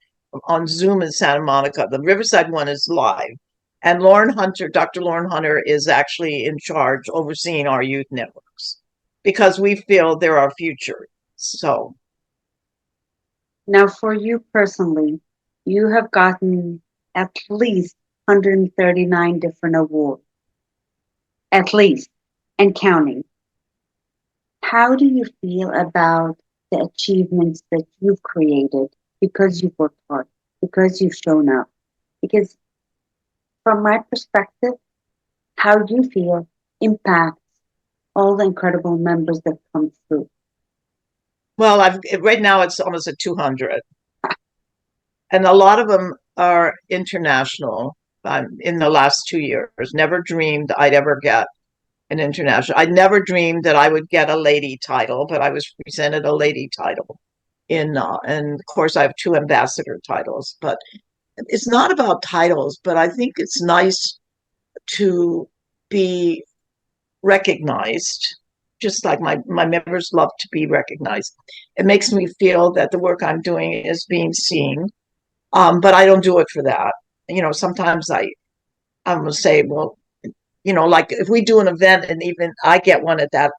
on Zoom in Santa Monica. The Riverside one is live. And Lauren Hunter, Dr. Lauren Hunter, is actually in charge overseeing our youth networks because we feel they're our future. So Now, for you personally, you have gotten at least 139 different awards, at least, and counting. How do you feel about the achievements that you've created because you've worked hard, because you've shown up? Because from my perspective, how you feel impacts all the incredible members that come through. well, I've right now it's almost at 200, and a lot of them are international. In the last 2 years, never dreamed I'd ever get an international. I never dreamed that I would get a lady title, but I was presented a lady title and of course I have two ambassador titles. But it's not about titles, but I think it's nice to be recognized, just like my members love to be recognized. It makes me feel that the work I'm doing is being seen, but I don't do it for that. Sometimes I'm gonna say, well, like if we do an event and even I get one at that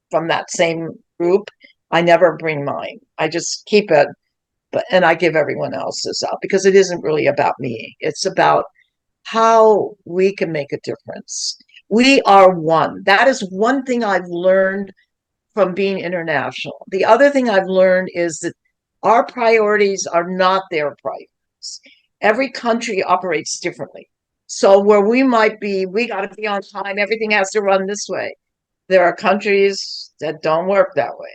from that same group, I never bring mine. I just keep it, and I give everyone else's out because it isn't really about me. It's about how we can make a difference. We are one. That is one thing I've learned from being international. The other thing I've learned is that our priorities are not their priorities. Every country operates differently. So where we might be, we got to be on time, everything has to run this way. There are countries that don't work that way.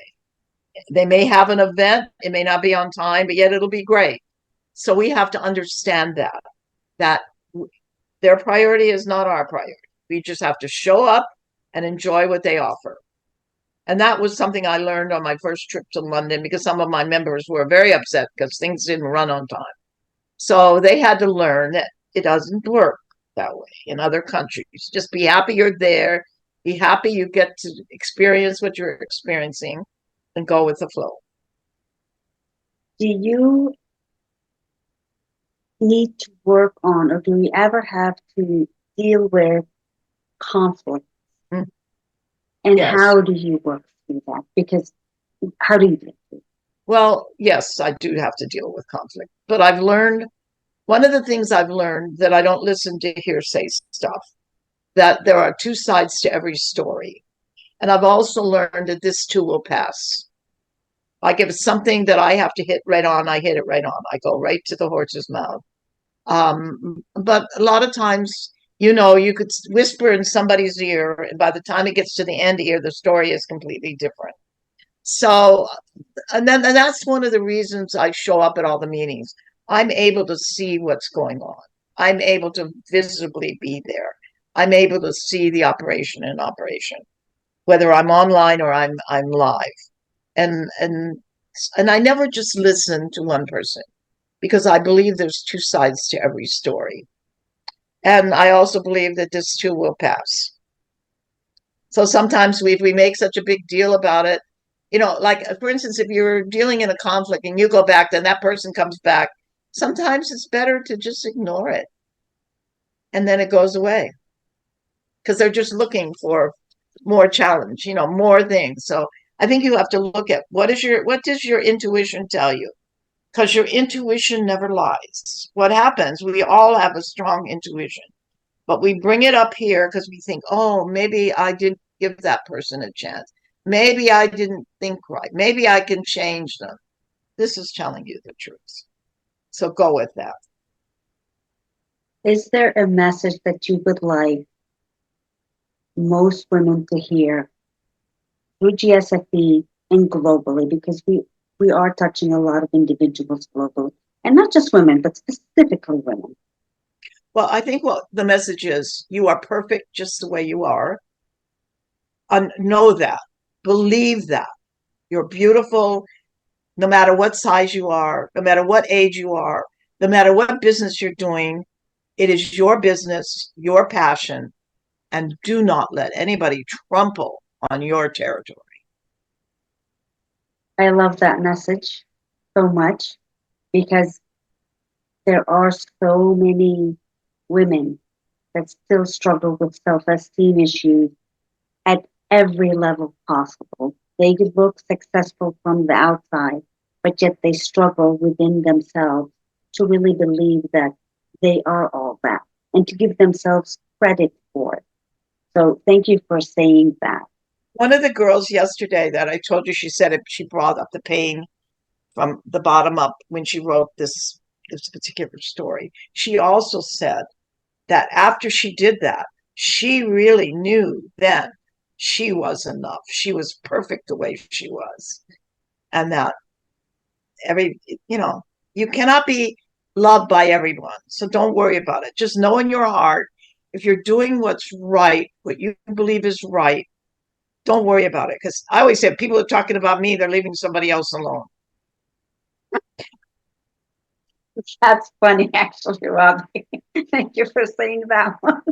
They may have an event, it may not be on time, but yet it'll be great. So we have to understand that their priority is not our priority. We just have to show up and enjoy what they offer. And that was something I learned on my first trip to London because some of my members were very upset because things didn't run on time. So they had to learn that it doesn't work that way in other countries. Just be happy you're there. Be happy you get to experience what you're experiencing and go with the flow. Do you need to work on, or do you ever have to deal with conflict? Mm, And yes. how do you work through that? Because how do you do it? Well, yes, I do have to deal with conflict, but I've learned one of the things I've learned that I don't listen to hearsay stuff, that there are two sides to every story. And I've also learned that this too will pass. Like if it's something that I have to hit right on, I hit it right on. I go right to the horse's mouth. But a lot of times, you could whisper in somebody's ear, and by the time it gets to the end ear, the story is completely different. So, and that's one of the reasons I show up at all the meetings. I'm able to see what's going on. I'm able to visibly be there. I'm able to see the operation in operation, whether I'm online or I'm live. And I never just listen to one person because I believe there's two sides to every story. And I also believe that this too will pass. So sometimes we make such a big deal about it, like for instance, if you're dealing in a conflict and you go back, then that person comes back. Sometimes it's better to just ignore it and then it goes away because they're just looking for more challenge, more things. So I think you have to look at what does your intuition tell you? Because your intuition never lies. What happens? We all have a strong intuition, but we bring it up here because we think, oh, maybe I didn't give that person a chance. Maybe I didn't think right. Maybe I can change them. This is telling you the truth. So go with that. Is there a message that you would like most women to hear through GSFE and globally? Because we are touching a lot of individuals globally, and not just women, but specifically women. Well, I think what the message is, you are perfect just the way you are. Know that. Believe that. You're beautiful no matter what size you are, no matter what age you are, no matter what business you're doing. It is your business, your passion, and do not let anybody trample on your territory. I love that message so much because there are so many women that still struggle with self-esteem issues at every level possible. They could look successful from the outside, but yet they struggle within themselves to really believe that they are all that and to give themselves credit for it. So thank you for saying that. One of the girls yesterday that I told you, she said it, she brought up the pain from the bottom up when she wrote this particular story. She also said that after she did that, she really knew then she was enough. She was perfect the way she was. And that you cannot be loved by everyone. So don't worry about it. Just know in your heart, if you're doing what's right, what you believe is right, don't worry about it. Because I always say, people are talking about me, they're leaving somebody else alone. That's funny, actually, Robbie. Thank you for saying that one.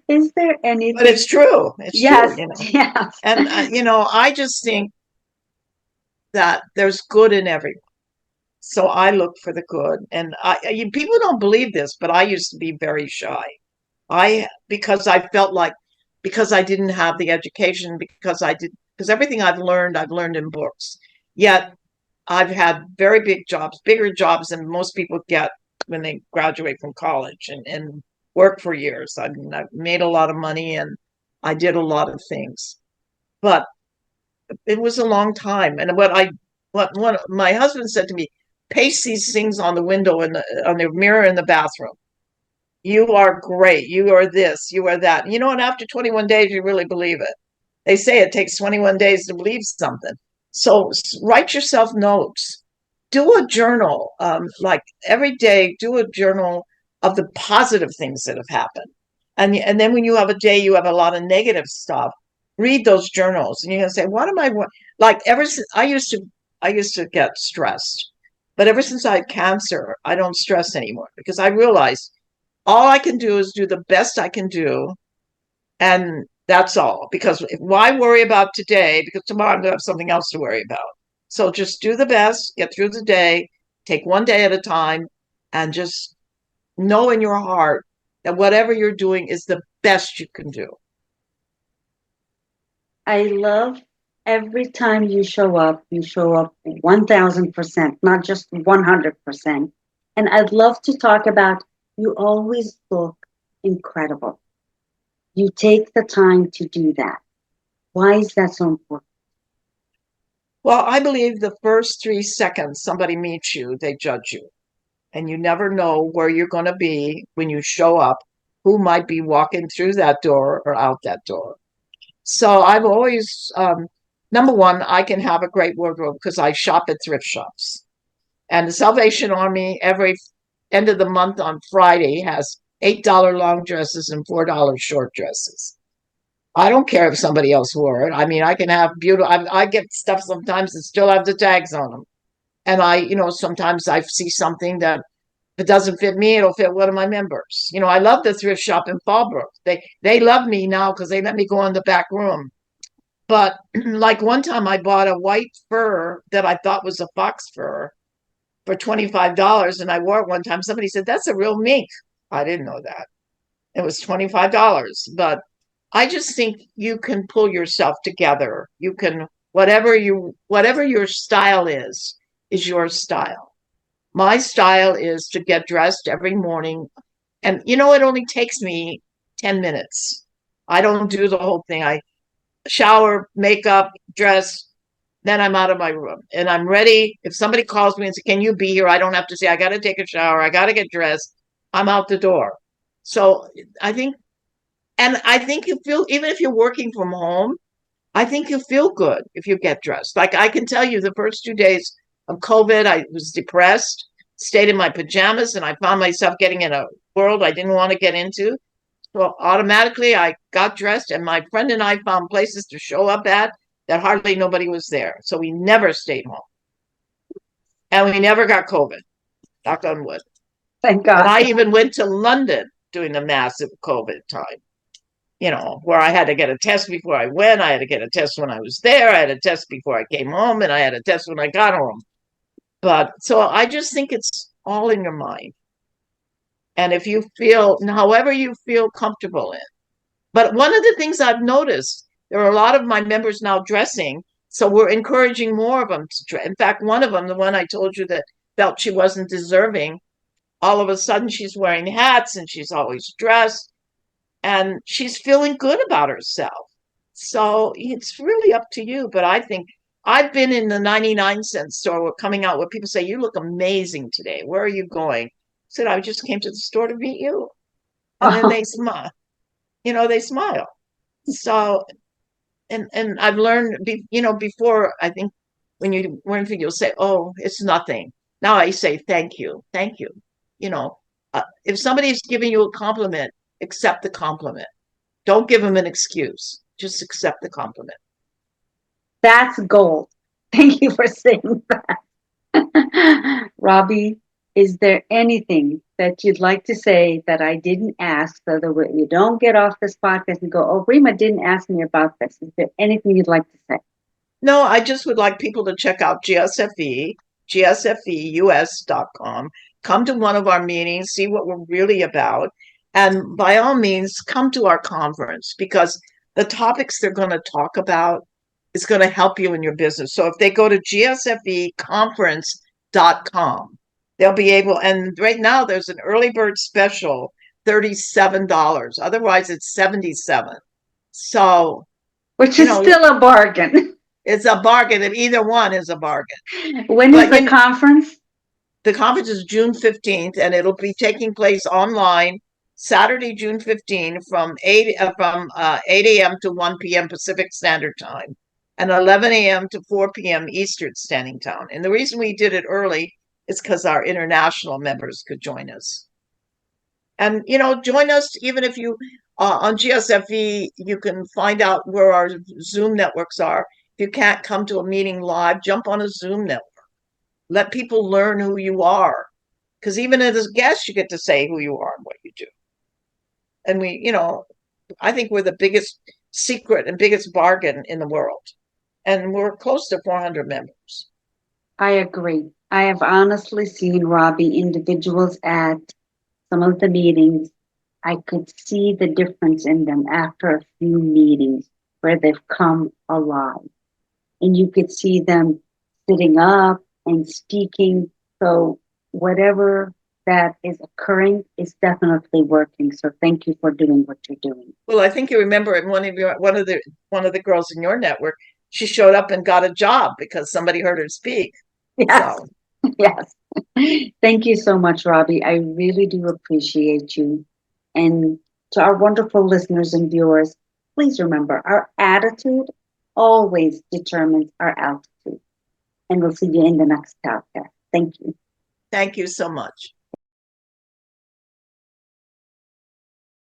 Is there anything? But it's true. It's yes, true, yes. And, I just think that there's good in everyone. So I look for the good. And people don't believe this, but I used to be very shy. Because I felt like, because I didn't have the education, because everything I've learned in books. Yet I've had very big jobs, bigger jobs than most people get when they graduate from college and work for years. I mean, I've made a lot of money and I did a lot of things, but it was a long time. And what my husband said to me, paste these things on the window and on the mirror in the bathroom. You are great. You are this, you are that. And after 21 days, you really believe it. They say it takes 21 days to believe something. So write yourself notes. Do a journal. Like every day, do a journal of the positive things that have happened. And then when you have a day, you have a lot of negative stuff. Read those journals, and you're gonna say, "What am I like?" Ever since I used to get stressed, but ever since I had cancer, I don't stress anymore because I realized all I can do is do the best I can do. And that's all. Because why worry about today? Because tomorrow I'm going to have something else to worry about. So just do the best, get through the day, take one day at a time, and just know in your heart that whatever you're doing is the best you can do. I love every time you show up 1000%, not just 100%. And I'd love to talk about you always look incredible. You take the time to do that. Why is that so important? Well, I believe the first 3 seconds somebody meets you, they judge you. And you never know where you're going to be when you show up, who might be walking through that door or out that door. So I've always, number one, I can have a great wardrobe because I shop at thrift shops. And the Salvation Army every end of the month on Friday has $8 long dresses and $4 short dresses. I don't care if somebody else wore it. I mean, I can have beautiful, I get stuff sometimes that still have the tags on them. And sometimes I see something that if it doesn't fit me, it'll fit one of my members. I love the thrift shop in Fallbrook. They love me now because they let me go in the back room. But like one time I bought a white fur that I thought was a fox fur for $25, and I wore it one time. Somebody said, "That's a real mink." I didn't know that. It was $25. But I just think you can pull yourself together. You can, whatever your style is your style. My style is to get dressed every morning. And it only takes me 10 minutes. I don't do the whole thing. I shower, makeup, dress, then I'm out of my room and I'm ready. If somebody calls me and says, "Can you be here?" I don't have to say, "I got to take a shower. I got to get dressed." I'm out the door. So I think you feel, even if you're working from home, I think you feel good if you get dressed. Like I can tell you the first 2 days of COVID, I was depressed, stayed in my pajamas, and I found myself getting in a world I didn't want to get into. So automatically I got dressed, and my friend and I found places to show up at that hardly nobody was there. So we never stayed home. And we never got COVID. Knock on wood. Thank God. And I even went to London during the massive COVID time, where I had to get a test before I went. I had to get a test when I was there. I had a test before I came home, and I had a test when I got home. But so I just think it's all in your mind. And if you feel, however you feel comfortable in. But one of the things I've noticed, there are a lot of my members now dressing, so we're encouraging more of them to dress. In fact, one of them, the one I told you that felt she wasn't deserving, all of a sudden she's wearing hats and she's always dressed and she's feeling good about herself. So it's really up to you. But I think I've been in the 99-cent store coming out where people say, "You look amazing today. Where are you going?" I said, "I just came to the store to meet you." And then they smile, they smile. So, and I've learned, before, I think when you weren't thinking, you'll say, "Oh, it's nothing." Now I say, "Thank you. Thank you." You know, if somebody's giving you a compliment, accept the compliment. Don't give them an excuse. Just accept the compliment. That's gold. Thank you for saying that. Robbie, is there anything that you'd like to say that I didn't ask so that you don't get off this podcast and go, "Oh, Rima didn't ask me about this"? Is there anything you'd like to say? No, I just would like people to check out GSFE, gsfeus.com. Come to one of our meetings, see what we're really about. And by all means, come to our conference, because the topics they're going to talk about is going to help you in your business. So if they go to gsfeconference.com, they'll be able, and right now there's an early bird special, $37. Otherwise it's 77. So, Which is still a bargain. It's a bargain, and either one is a bargain. When is the conference? The conference is June 15th, and it'll be taking place online Saturday, June 15th from 8 a.m. to 1 p.m. Pacific Standard Time and 11 a.m. to 4 p.m. Eastern Standing Time. And the reason we did it early is because our international members could join us. And, join us even if you, on GSFE, you can find out where our Zoom networks are. If you can't come to a meeting live, jump on a Zoom network. Let people learn who you are. Because even as a guest, you get to say who you are and what you do. And I think we're the biggest secret and biggest bargain in the world. And we're close to 400 members. I agree. I have honestly seen, Robbie, individuals at some of the meetings. I could see the difference in them after a few meetings where they've come alive. And you could see them sitting up and speaking. So whatever that is occurring is definitely working. So thank you for doing what you're doing. Well, I think you remember in one of the girls in your network, she showed up and got a job because somebody heard her speak. Yes. So. Yes. Thank you so much, Robbie. I really do appreciate you. And to our wonderful listeners and viewers, please remember, our attitude always determines our altitude. And we'll see you in the next podcast. Thank you. Thank you so much.